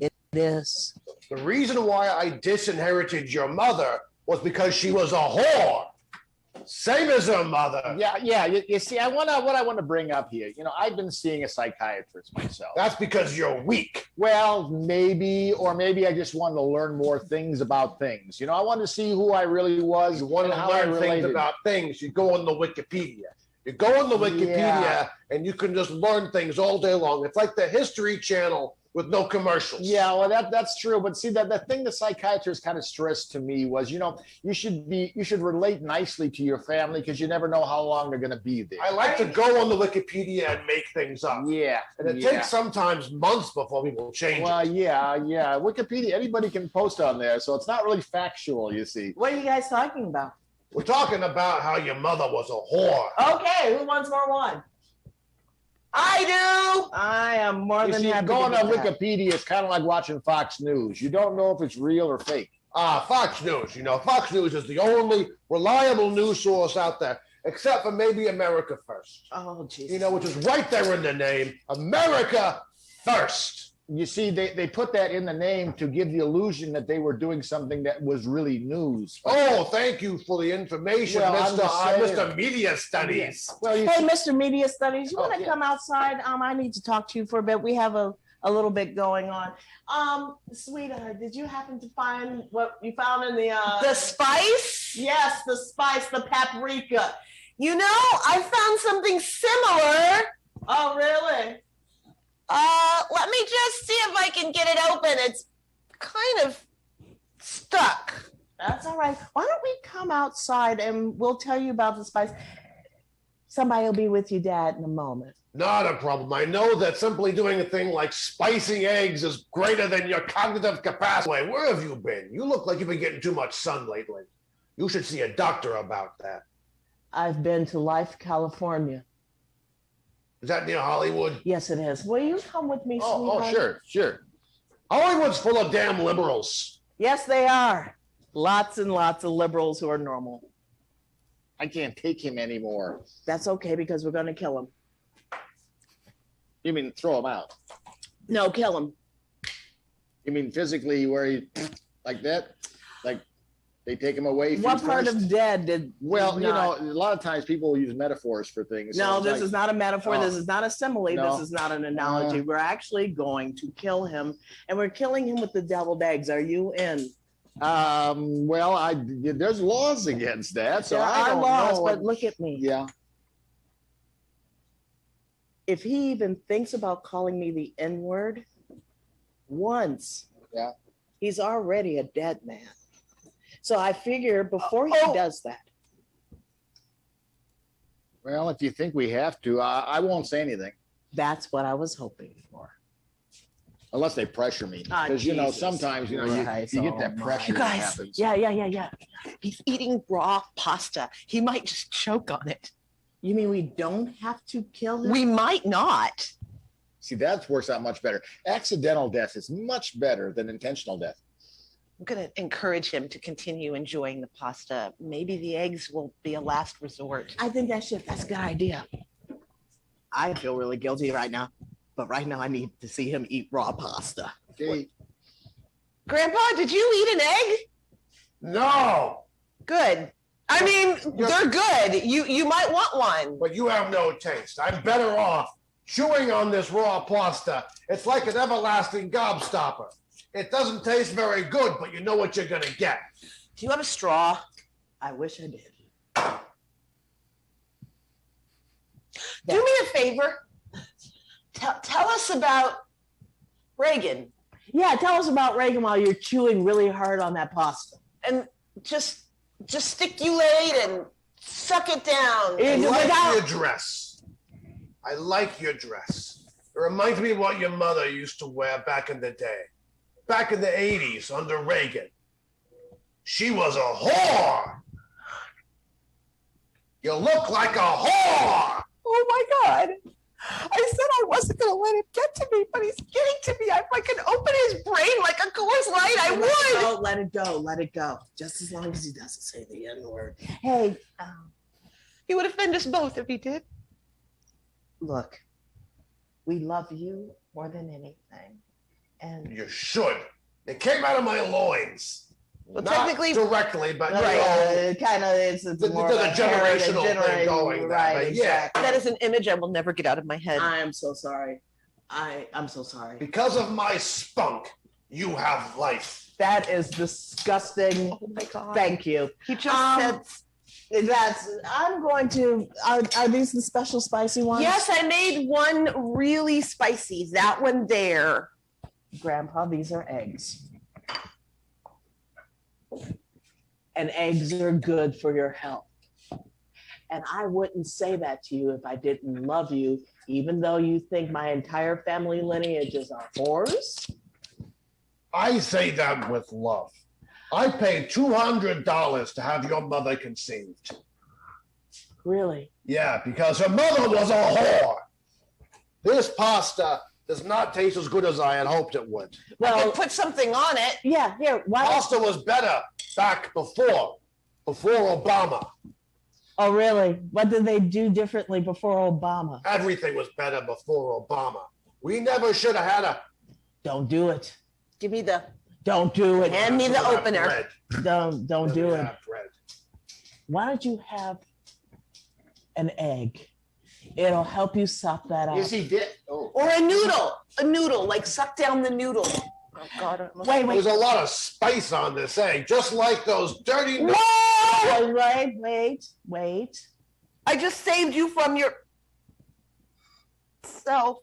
Speaker 1: It is.
Speaker 2: The reason why I disinherited your mother was because she was a whore. Same as her mother.
Speaker 6: Yeah. You see, what I want to bring up here. You know, I've been seeing a psychiatrist myself.
Speaker 2: That's because you're weak.
Speaker 6: Well, maybe I just wanted to learn more things about things. You know, I wanted to see who I really was.
Speaker 2: You want
Speaker 6: and
Speaker 2: to
Speaker 6: how I
Speaker 2: learn things
Speaker 6: related.
Speaker 2: about things. You go on the Wikipedia. You go on the Wikipedia
Speaker 6: Yeah.
Speaker 2: and you can just learn things all day long. It's like the History Channel with no commercials.
Speaker 6: Yeah, well, that's true. But see, that the thing the psychiatrist kind of stressed to me was, you know, you should relate nicely to your family because you never know how long they're going to be there.
Speaker 2: I like to go on the Wikipedia and make things up.
Speaker 6: Yeah,
Speaker 2: And it takes sometimes months before people change
Speaker 6: Well,
Speaker 2: it.
Speaker 6: yeah. Wikipedia, anybody can post on there, so it's not really factual. You see.
Speaker 1: What are you guys talking about?
Speaker 2: We're talking about how your mother was a whore.
Speaker 1: Okay, who wants more wine?
Speaker 4: I do.
Speaker 1: I am more
Speaker 6: You
Speaker 1: than
Speaker 6: see,
Speaker 1: happy
Speaker 6: going
Speaker 1: to
Speaker 6: on
Speaker 1: do that.
Speaker 6: Wikipedia is kind of like watching Fox News. You don't know if it's real or fake.
Speaker 2: Fox News. You know, Fox News is the only reliable news source out there, except for maybe America First.
Speaker 1: Oh, Jesus.
Speaker 2: You know, which is right there in the name, America First.
Speaker 6: You see, they put that in the name to give the illusion that they were doing something that was really news.
Speaker 2: Oh, thank you for the information,
Speaker 6: Well, I'm just saying.
Speaker 2: Mr. Media Studies.
Speaker 6: Well, you
Speaker 1: Hey,
Speaker 6: see,
Speaker 1: Mr. Media Studies, you
Speaker 6: Oh,
Speaker 1: want to
Speaker 6: yeah.
Speaker 1: come outside? I need to talk to you for a bit. We have a little bit going on. Sweetheart, did you happen to find what you found in
Speaker 4: The spice?
Speaker 1: Yes, the spice, the paprika.
Speaker 4: You know, I found something similar.
Speaker 1: Oh, really?
Speaker 4: Let me just see if I can get it open. It's kind of stuck.
Speaker 1: That's all right. Why don't we come outside and we'll tell you about the spice? Somebody will be with you, Dad, in a moment.
Speaker 2: Not a problem. I know that simply doing a thing like spicing eggs is greater than your cognitive capacity. Wait, where have you been? You look like you've been getting too much sun lately. You should see a doctor about that.
Speaker 1: I've been to Life, California.
Speaker 2: Is that near Hollywood?
Speaker 1: Yes, it is. Will you come with me,
Speaker 6: oh,
Speaker 1: sweetheart?
Speaker 6: sure.
Speaker 2: Hollywood's full of damn liberals.
Speaker 1: Yes, they are. Lots and lots of liberals who are normal.
Speaker 6: I can't take him anymore.
Speaker 1: That's okay because we're going to kill him.
Speaker 6: You mean throw him out?
Speaker 1: No, kill him.
Speaker 6: You mean physically where he like that? Like They take him away.
Speaker 1: What part
Speaker 6: first.
Speaker 1: of dead did?
Speaker 6: Well,
Speaker 1: did
Speaker 6: you know,
Speaker 1: not-
Speaker 6: a lot of times people use metaphors for things.
Speaker 1: No,
Speaker 6: it's
Speaker 1: this
Speaker 6: like,
Speaker 1: is not a metaphor. This is not a simile.
Speaker 6: No.
Speaker 1: This is not an analogy. We're actually going to kill him, and we're killing him with the deviled eggs. Are you in?
Speaker 6: Well, there's laws against that, so
Speaker 1: There
Speaker 6: I
Speaker 1: are
Speaker 6: don't
Speaker 1: laws,
Speaker 6: know.
Speaker 1: but look at me.
Speaker 6: Yeah.
Speaker 1: If he even thinks about calling me the N-word once,
Speaker 6: Yeah.
Speaker 1: he's already a dead man. So I figure before he does that,
Speaker 6: Well, if you think we have to, I won't say anything
Speaker 1: that's what I was hoping for.
Speaker 6: unless they pressure me.
Speaker 1: Ah,
Speaker 6: Because you know,
Speaker 1: Jesus
Speaker 6: sometimes you
Speaker 1: Christ
Speaker 6: get that pressure.
Speaker 4: You
Speaker 6: that
Speaker 4: guys,
Speaker 6: happens.
Speaker 1: Yeah.
Speaker 4: He's eating raw pasta. He might just choke on it.
Speaker 1: You mean we don't have to kill him?
Speaker 4: We might not.
Speaker 6: See, that works out much better. Accidental death is much better than intentional death.
Speaker 4: I'm going to encourage him to continue enjoying the pasta. Maybe the eggs will be a last resort.
Speaker 1: I think that's a good idea. I feel really guilty right now, but right now I need to see him eat raw pasta.
Speaker 6: Okay.
Speaker 4: Grandpa, did you eat an egg?
Speaker 2: No,
Speaker 4: Good. I mean, they're good. You might want one.
Speaker 2: but you have no taste. I'm better off chewing on this raw pasta. It's like an everlasting gobstopper. It doesn't taste very good, but you know what you're going to get.
Speaker 4: Do you have a straw?
Speaker 1: I wish I did.
Speaker 4: Do me a favor. Tell us about Reagan
Speaker 1: Yeah, tell us about Reagan while you're chewing really hard on that pasta.
Speaker 4: and just gesticulate and suck it down.
Speaker 2: I
Speaker 1: Yeah,
Speaker 2: like
Speaker 1: without-
Speaker 2: your dress. I like your dress. It reminds me of what your mother used to wear back in the day. Back in the 80s under Reagan. She was a whore. You look like a whore.
Speaker 4: Oh my God. I said I wasn't going to let him get to me, but he's getting to me. If I could open his brain like a Coors Light, I would.
Speaker 1: Let it go. Just as long as he doesn't say the N-word. Hey,
Speaker 4: He would offend us both if he did.
Speaker 1: look, we love you more than anything. And
Speaker 2: You should. It came out of my loins.
Speaker 4: Well,
Speaker 2: Not
Speaker 4: technically,
Speaker 2: directly, but
Speaker 1: right,
Speaker 2: you know,
Speaker 1: kind of it's more
Speaker 2: there's
Speaker 1: of
Speaker 2: a generational thing
Speaker 1: heritage,
Speaker 2: going there,
Speaker 1: right,
Speaker 2: but yeah.
Speaker 1: exactly.
Speaker 4: that is an image I will never get out of my head.
Speaker 1: I'm so sorry. I'm so sorry.
Speaker 2: because of my spunk, you have life.
Speaker 1: That is disgusting.
Speaker 4: Oh my God.
Speaker 1: Thank you.
Speaker 4: He just said,
Speaker 1: I'm going to, are these the special spicy ones?
Speaker 4: yes, I made one really spicy. That one there.
Speaker 1: Grandpa, these are eggs. And eggs are good for your health. And I wouldn't say that to you if I didn't love you, even though you think my entire family lineages are whores.
Speaker 2: I say that with love. I paid $200 to have your mother conceived.
Speaker 1: Really?
Speaker 2: Yeah, because her mother was a whore. This pasta does not taste as good as I had hoped it would.
Speaker 4: I
Speaker 1: Well,
Speaker 4: could put something on it.
Speaker 1: yeah, here. Why?
Speaker 2: Pasta was better back before Obama.
Speaker 1: Oh, really? What did they do differently before Obama?
Speaker 2: Everything was better before Obama. We never should have had a.
Speaker 1: Don't do it.
Speaker 4: Give me the.
Speaker 1: Don't do it.
Speaker 4: Hand me the
Speaker 2: Have
Speaker 4: opener.
Speaker 2: bread.
Speaker 1: Don't
Speaker 2: Let
Speaker 1: do
Speaker 2: me
Speaker 1: it.
Speaker 2: have bread.
Speaker 1: Why don't you have an egg? It'll help you suck that up.
Speaker 6: Yes, he did. Oh.
Speaker 4: Or a noodle, like suck down the noodle. Oh God. I almost-
Speaker 1: Wait.
Speaker 2: There's a lot of spice on this egg, just like those dirty.
Speaker 1: Whoa! Wait.
Speaker 4: I just saved you from your self.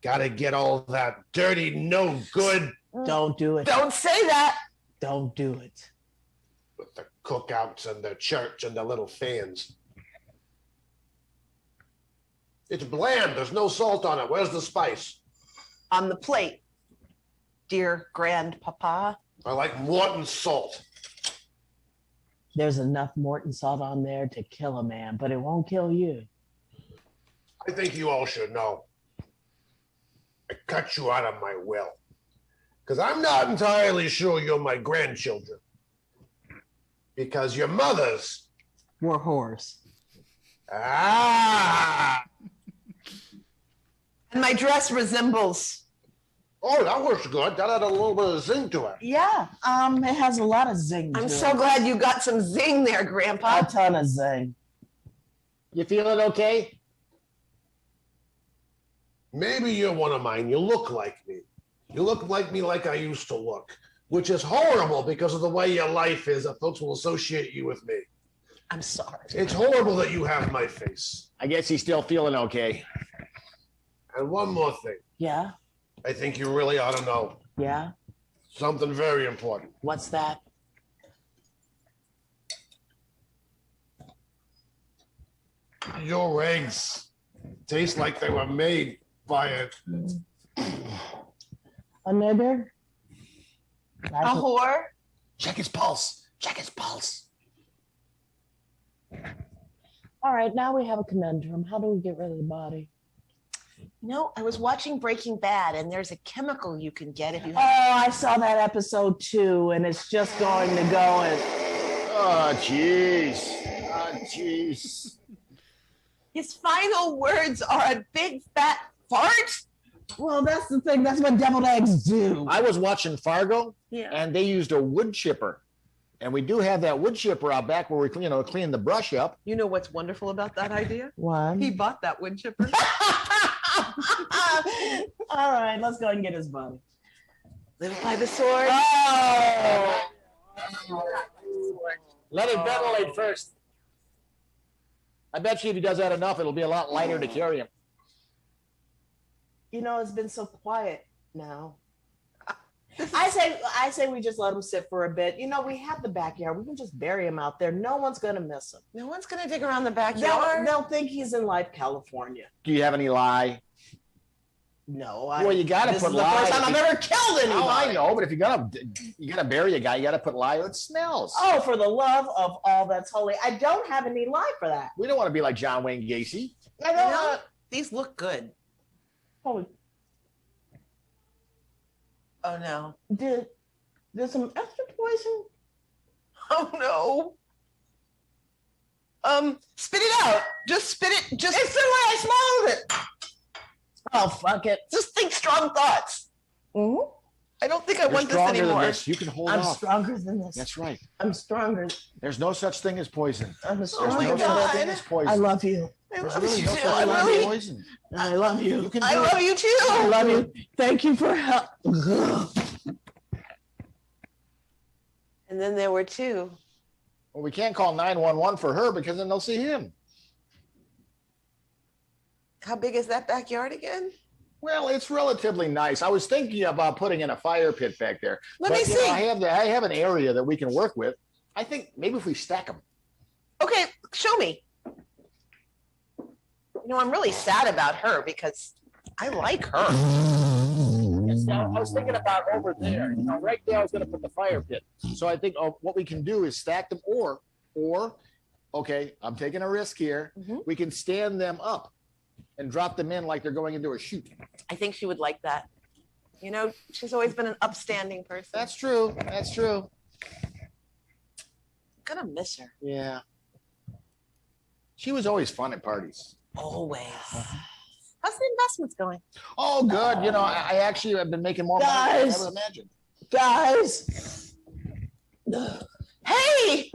Speaker 2: Gotta get all that dirty, no good
Speaker 1: Don't do it.
Speaker 4: Don't say that.
Speaker 1: Don't do it.
Speaker 2: with the cookouts and the church and the little fans. It's bland. There's no salt on it. Where's the spice?
Speaker 4: On the plate, dear grandpapa.
Speaker 2: I like Morton salt.
Speaker 1: There's enough Morton salt on there to kill a man, but it won't kill you.
Speaker 2: I think you all should know. I cut you out of my will. Because I'm not entirely sure you're my grandchildren. Because your mothers.
Speaker 1: We're whores.
Speaker 2: Ah!
Speaker 4: And my dress resembles.
Speaker 2: Oh, that was good. That had a little bit of zing to it.
Speaker 1: Yeah, it has a lot of zing.
Speaker 4: I'm
Speaker 1: to
Speaker 4: so
Speaker 1: it.
Speaker 4: glad you got some zing there, Grandpa.
Speaker 1: A ton of zing.
Speaker 6: You feeling okay?
Speaker 2: Maybe you're one of mine. You look like me. You look like me like I used to look, which is horrible because of the way your life is, that folks will associate you with me.
Speaker 4: I'm sorry.
Speaker 2: It's horrible that you have my face.
Speaker 6: I guess he's still feeling okay.
Speaker 2: And one more thing.
Speaker 1: Yeah,
Speaker 2: I think you really ought to know
Speaker 1: yeah.
Speaker 2: something very important.
Speaker 1: What's that?
Speaker 2: Your eggs taste like they were made by
Speaker 1: A neighbor?
Speaker 4: A whore?
Speaker 6: Check his pulse. Check his pulse.
Speaker 1: All right, now we have a conundrum. How do we get rid of the body?
Speaker 4: No, I was watching Breaking Bad, and there's a chemical you can get if you
Speaker 1: Oh, I saw that episode too, and it's just going to go and
Speaker 6: Oh, jeez. Oh, jeez.
Speaker 4: His final words are a big fat fart.
Speaker 1: well, that's the thing. That's what deviled eggs do.
Speaker 6: I was watching Fargo,
Speaker 4: Yeah.
Speaker 6: and they used a wood chipper. And we do have that wood chipper out back where we clean the brush up.
Speaker 4: You know what's wonderful about that idea?
Speaker 1: One.
Speaker 4: He bought that wood chipper.
Speaker 1: All right, let's go and get his body.
Speaker 4: Live by the sword.
Speaker 1: Oh!
Speaker 6: Let it ventilate first. I bet you if he does that enough, it'll be a lot lighter to carry him.
Speaker 1: You know, it's been so quiet now. I say we just let him sit for a bit. You know, we have the backyard. We can just bury him out there. No one's gonna miss him.
Speaker 4: No one's gonna dig around the backyard.
Speaker 1: They'll think he's in Life, California.
Speaker 6: Do you have any lye?
Speaker 1: No,
Speaker 6: Well, you gotta
Speaker 1: this
Speaker 6: put
Speaker 1: is the
Speaker 6: lye.
Speaker 1: first time I've ever killed anybody.
Speaker 6: Oh, I know, but if you gotta bury a guy, you gotta put lye. It smells.
Speaker 1: Oh, for the love of all that's holy. I don't have any life for that.
Speaker 6: We don't want to be like John Wayne Gacy.
Speaker 1: I don't
Speaker 4: No, these look good.
Speaker 1: Holy,
Speaker 4: Oh no.
Speaker 1: did some extra poison?
Speaker 4: Oh no. Spit it out. Just spit it. Just
Speaker 1: It's the way I swallowed it. Oh, fuck it.
Speaker 4: just think strong thoughts.
Speaker 1: Mhm.
Speaker 4: I don't think I
Speaker 6: You're
Speaker 4: want this
Speaker 6: stronger than
Speaker 4: anymore.
Speaker 6: this. You can hold
Speaker 1: I'm
Speaker 6: off.
Speaker 1: stronger than this.
Speaker 6: That's right.
Speaker 1: I'm stronger.
Speaker 6: There's no such thing as poison.
Speaker 1: I'm
Speaker 6: There's
Speaker 1: stronger.
Speaker 4: my
Speaker 6: no
Speaker 1: than
Speaker 6: such
Speaker 4: God.
Speaker 6: thing as poison.
Speaker 1: I love you.
Speaker 4: I
Speaker 6: There's
Speaker 4: love
Speaker 6: really
Speaker 4: you
Speaker 6: no
Speaker 4: too.
Speaker 6: such
Speaker 4: I
Speaker 6: thing
Speaker 4: love
Speaker 6: as
Speaker 4: you.
Speaker 6: poison.
Speaker 1: I love you.
Speaker 6: You can
Speaker 4: I
Speaker 6: do
Speaker 4: love
Speaker 6: it.
Speaker 4: you too.
Speaker 1: I love you. Thank you for help.
Speaker 4: And then there were two.
Speaker 6: Well, we can't call 911 for her because then they'll see him.
Speaker 4: How big is that backyard again?
Speaker 6: Well, it's relatively nice. I was thinking about putting in a fire pit back there.
Speaker 4: Let me
Speaker 6: you know,
Speaker 4: see.
Speaker 6: I have an area that we can work with. I think maybe if we stack them.
Speaker 4: Okay, show me. You know, I'm really sad about her because I like her.
Speaker 6: I was thinking about over there. You know, right there I was going to put the fire pit. So I think what we can do is stack them or okay, I'm taking a risk here.
Speaker 4: Mhm.
Speaker 6: We can stand them up and drop them in like they're going into a chute.
Speaker 4: I think she would like that. You know, she's always been an upstanding person.
Speaker 6: That's true. That's true.
Speaker 4: I'm gonna miss her.
Speaker 6: Yeah. She was always fun at parties.
Speaker 4: Always. How's the investments going?
Speaker 6: Oh, good. You know, I actually have been making more money than I
Speaker 1: Guys.
Speaker 6: ever imagined.
Speaker 1: Guys,
Speaker 4: Hey,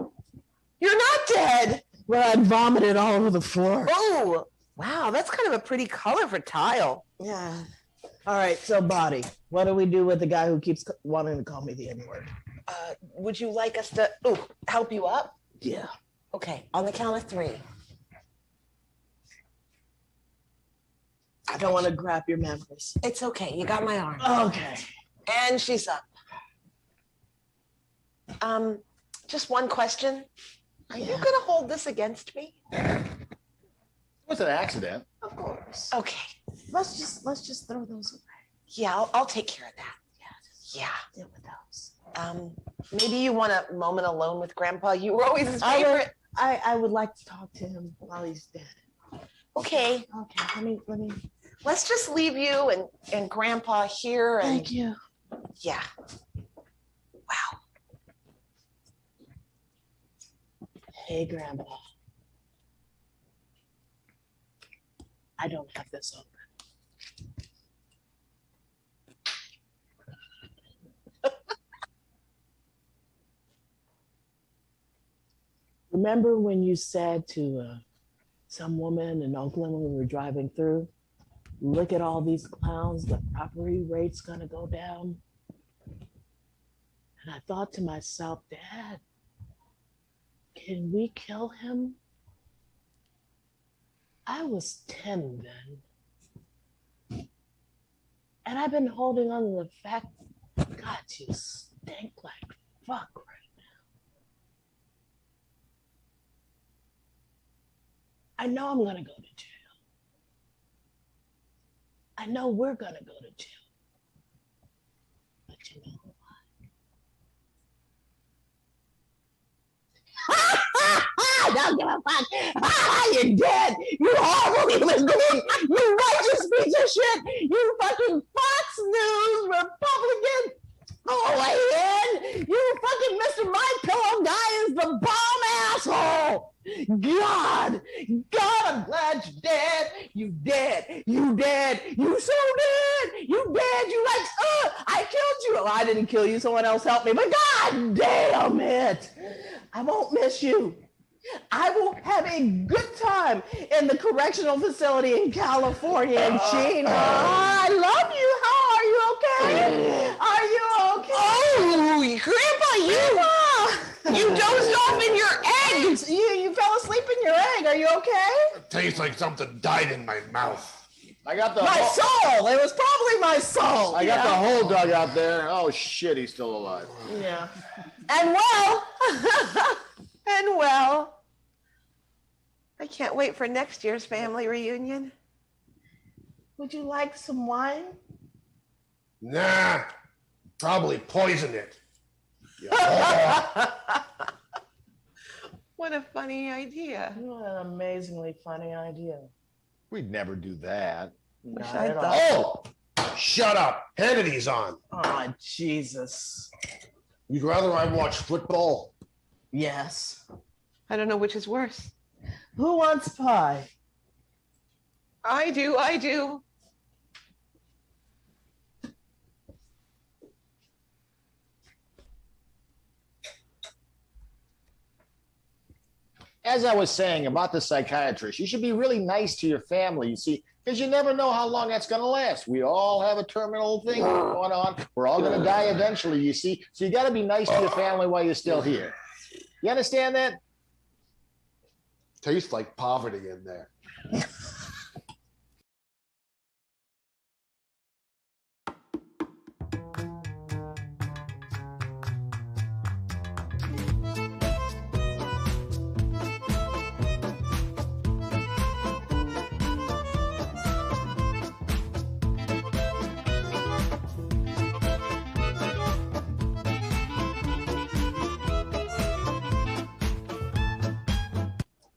Speaker 4: you're not dead.
Speaker 1: well, I vomited all over the floor.
Speaker 4: Oh, wow, that's kind of a pretty color for tile.
Speaker 1: Yeah. All right, so body. What do we do with the guy who keeps wanting to call me the N-word?
Speaker 4: Would you like us to help you up?
Speaker 1: Yeah.
Speaker 4: Okay, on the count of 3.
Speaker 1: I don't want to grab your memories.
Speaker 4: It's okay. You got my arm.
Speaker 1: Okay.
Speaker 4: And she's up. Just one question. Are you gonna hold this against me?
Speaker 6: It was an accident.
Speaker 1: Of course.
Speaker 4: Okay.
Speaker 1: Let's just throw those away.
Speaker 4: Yeah, I'll take care of that. Yeah.
Speaker 1: Deal with those.
Speaker 4: Maybe you want a moment alone with Grandpa. You were always his
Speaker 1: I would,
Speaker 4: favorite.
Speaker 1: I would like to talk to him while he's dead.
Speaker 4: Okay.
Speaker 1: Okay. Let me.
Speaker 4: Let's just leave you and Grandpa here. And
Speaker 1: Thank you.
Speaker 4: yeah. Wow.
Speaker 1: Hey, Grandpa. I don't have this open. remember when you said to some woman in Oakland when we were driving through, look at all these clowns, the property rate's gonna go down. And I thought to myself, Dad, can we kill him? I was 10 then. And I've been holding on to the fact, God, you stink like fuck right now. I know I'm gonna go to jail. I know we're gonna go to jail. But you know what? Don't give a fuck. You're dead. You horrible human being. You righteous piece of shit. You fucking Fox News Republican. Go away in. You fucking Mr. My Pillow guy is the bomb asshole. God, I'm glad you're dead. You dead. You dead. You so dead. You dead. You like, I killed you. Oh, I didn't kill you. Someone else helped me. But God damn it. I won't miss you. I will have a good time in the correctional facility in California. And Gene, I love you. How are you? Okay? Are you okay?
Speaker 4: Oh, Grandpa, you dozed off in your eggs.
Speaker 1: You fell asleep in your egg. Are you okay?
Speaker 2: It tastes like something died in my mouth.
Speaker 6: I got the
Speaker 1: My soul. It was probably my soul.
Speaker 6: I got the whole dog out there. Oh shit, he's still alive.
Speaker 1: Yeah. And well,
Speaker 4: I can't wait for next year's family reunion.
Speaker 1: would you like some wine?
Speaker 2: Nah, probably poison it.
Speaker 4: What a funny idea.
Speaker 1: What an amazingly funny idea.
Speaker 6: We'd never do that.
Speaker 4: Wish
Speaker 1: Not
Speaker 4: I'd
Speaker 1: at
Speaker 4: thought-
Speaker 1: all.
Speaker 2: Oh, shut up. Hannity's on.
Speaker 1: Oh, Jesus.
Speaker 2: You'd rather I watch football?
Speaker 1: Yes.
Speaker 4: I don't know which is worse.
Speaker 1: Who wants pie?
Speaker 4: I do.
Speaker 6: As I was saying about the psychiatrist, you should be really nice to your family, you see, because you never know how long that's going to last. We all have a terminal thing going on. We're all going to die eventually, you see. So you got to be nice to your family while you're still here. You understand that?
Speaker 2: Tastes like poverty in there.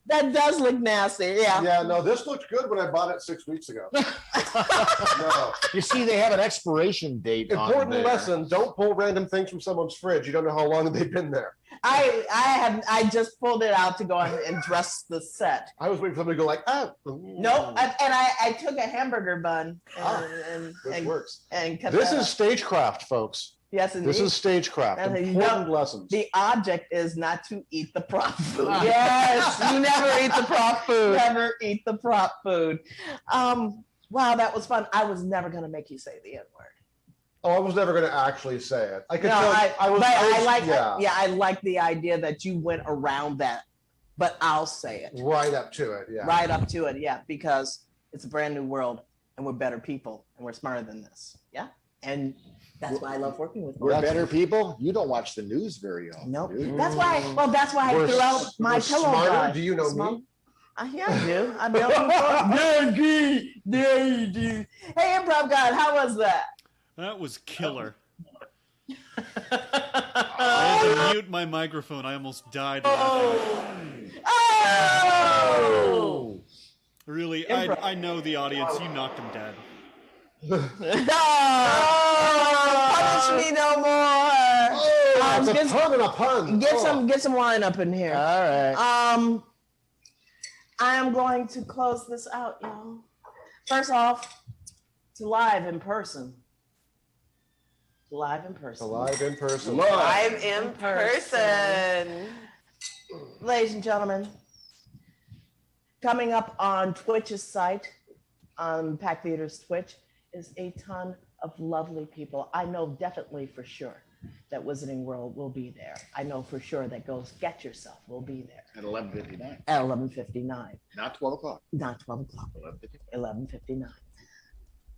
Speaker 1: That does look nasty. Yeah.
Speaker 5: Yeah, no, this looked good when I bought it 6 weeks ago. No.
Speaker 6: You see, they have an expiration date on
Speaker 5: Important
Speaker 6: there.
Speaker 5: lesson: don't pull random things from someone's fridge. You don't know how long they've been there.
Speaker 1: I just pulled it out to go and dress the set.
Speaker 5: I was waiting for somebody to go like,
Speaker 1: Nope. I took a hamburger bun
Speaker 5: This works.
Speaker 1: and cut
Speaker 5: This
Speaker 1: that
Speaker 5: is
Speaker 1: up.
Speaker 5: stagecraft, folks.
Speaker 1: Yes, indeed.
Speaker 5: This is stagecraft.
Speaker 1: And then,
Speaker 5: Important lessons.
Speaker 1: The object is not to eat the prop food. Yes, you never eat the prop food. Never eat the prop food. Wow, that was fun. I was never going to make you say the N-word.
Speaker 5: Oh, I was never going to actually say it. I could
Speaker 1: No,
Speaker 5: tell.
Speaker 1: I like the idea that you went around that, but I'll say it.
Speaker 5: Right up to it, yeah.
Speaker 1: Right up to it, yeah, because it's a brand new world and we're better people and we're smarter than this. Yeah. And that's why I love working with you.
Speaker 6: We're better people. You don't watch the news very often.
Speaker 1: Nope.
Speaker 6: do you?
Speaker 1: That's why I
Speaker 5: We're
Speaker 1: threw out my
Speaker 5: we're
Speaker 1: pillow
Speaker 5: smarter.
Speaker 1: guy.
Speaker 5: Do you know me?
Speaker 1: Yeah, I do. I've known you for. There you do. Hey, Improv God, how was that?
Speaker 3: That was killer. I had to mute my microphone. I almost died laughing.
Speaker 1: Oh!
Speaker 3: Really, I know the audience. You knocked him dead.
Speaker 1: Punish me no more.
Speaker 5: It's a pun and a pun.
Speaker 1: Get some wine up in here.
Speaker 6: All right.
Speaker 1: I am going to close this out, y'all. First off, it's live in person. Live in person.
Speaker 5: Live in person.
Speaker 4: Live in person.
Speaker 1: ladies and gentlemen, coming up on Twitch's site, on Pack Theater's Twitch, is a ton of lovely people. I know definitely for sure that Wizarding World will be there. I know for sure that Goes Get Yourself will be there.
Speaker 6: At 11:59.
Speaker 1: At 11:59.
Speaker 6: Not 12 o'clock.
Speaker 1: Not 12 o'clock.
Speaker 6: 11:59.
Speaker 1: 11:59.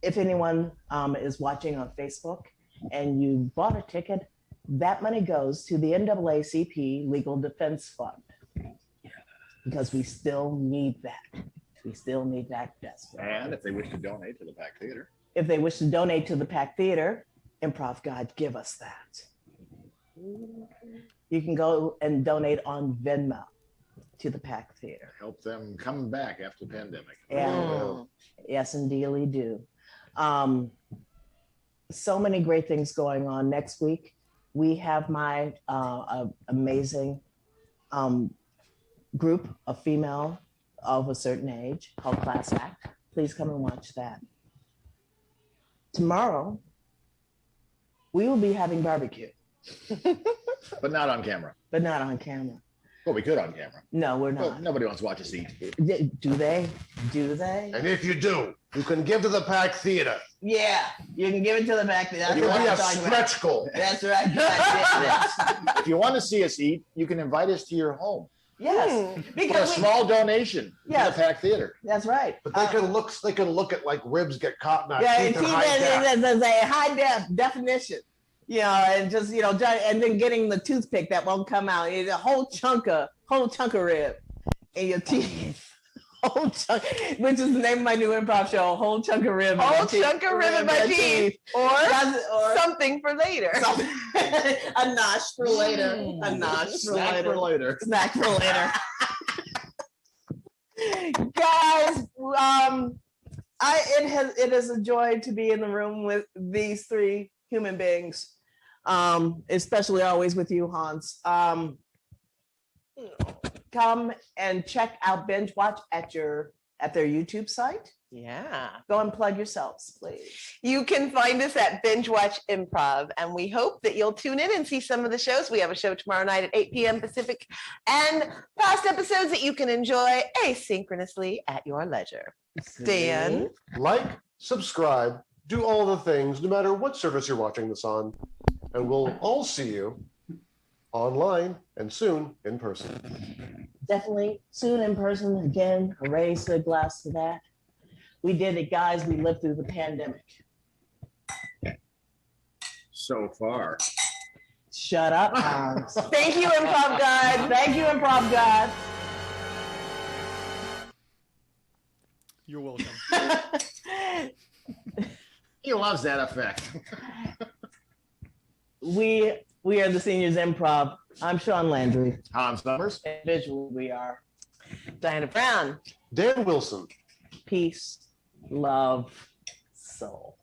Speaker 1: If anyone is watching on Facebook and you bought a ticket, that money goes to the NAACP Legal Defense Fund. Because we still need that. We still need that desperately.
Speaker 6: And if they wish to donate to the Pack Theater.
Speaker 1: If they wish to donate to the Pack Theater, Improv God, give us that. You can go and donate on Venmo to the Pack Theater.
Speaker 6: Help them come back after the pandemic.
Speaker 1: Yeah. Yes, indeed, do. So many great things going on. Next week, we have my amazing group of female of a certain age called Class Act. Please come and watch that. Tomorrow, we will be having barbecue.
Speaker 6: But not on camera.
Speaker 1: But not on camera.
Speaker 6: Well, we could on camera.
Speaker 1: No, we're
Speaker 6: Well,
Speaker 1: not.
Speaker 6: nobody wants to watch us eat.
Speaker 1: Do they? Do they?
Speaker 2: And if you do, you can give to the Pack Theater.
Speaker 1: Yeah, you can give it to the back. That's
Speaker 2: You'll
Speaker 1: what
Speaker 2: be
Speaker 1: I'm
Speaker 2: a
Speaker 1: talking about.
Speaker 2: stretch goal.
Speaker 1: That's right. Yes.
Speaker 6: If you want to see us eat, you can invite us to your home
Speaker 1: Yes.
Speaker 6: for a
Speaker 1: Because
Speaker 6: small donation
Speaker 1: Yes.
Speaker 6: to the Pack Theater.
Speaker 1: that's right.
Speaker 2: But they can look. They can look at like ribs get caught in our
Speaker 1: Yeah,
Speaker 2: teeth
Speaker 1: and
Speaker 2: in
Speaker 1: see,
Speaker 2: high def.
Speaker 1: there's a high definition, you know, and just and then getting the toothpick that won't come out. It's a whole chunk of rib in your teeth. Whole chunk, which is the name of my new improv show. A whole chunk of rib. in my
Speaker 4: Whole
Speaker 1: teeth.
Speaker 4: chunk of rib in my teeth. Or
Speaker 1: Or
Speaker 4: something for later.
Speaker 1: a nosh for later. A nosh for
Speaker 6: Snack
Speaker 1: later.
Speaker 6: for later.
Speaker 1: Snack for later. Guys, it is a joy to be in the room with these three human beings, especially always with you, Hans. Come and check out Bingewatch at their YouTube site.
Speaker 4: Yeah.
Speaker 1: Go and plug yourselves, please.
Speaker 4: You can find us at Bingewatch Improv, and we hope that you'll tune in and see some of the shows. We have a show tomorrow night at 8 p.m. Pacific, and past episodes that you can enjoy asynchronously at your leisure. Dan?
Speaker 5: Like, subscribe, do all the things, no matter what service you're watching this on. And we'll all see you online and soon in person.
Speaker 1: Definitely soon in person again. Raise a glass to that. We did it, guys. We lived through the pandemic.
Speaker 6: So far.
Speaker 1: Shut up, Hans.
Speaker 4: Thank you, Improv God.
Speaker 1: Thank you, Improv God.
Speaker 3: You're welcome.
Speaker 6: He loves that effect.
Speaker 1: We are the Seniors Improv. I'm Shaun Landry.
Speaker 6: Hans Summers.
Speaker 1: Visually, we are.
Speaker 4: Diana Brown.
Speaker 5: Dan Wilson.
Speaker 1: Peace, love, soul.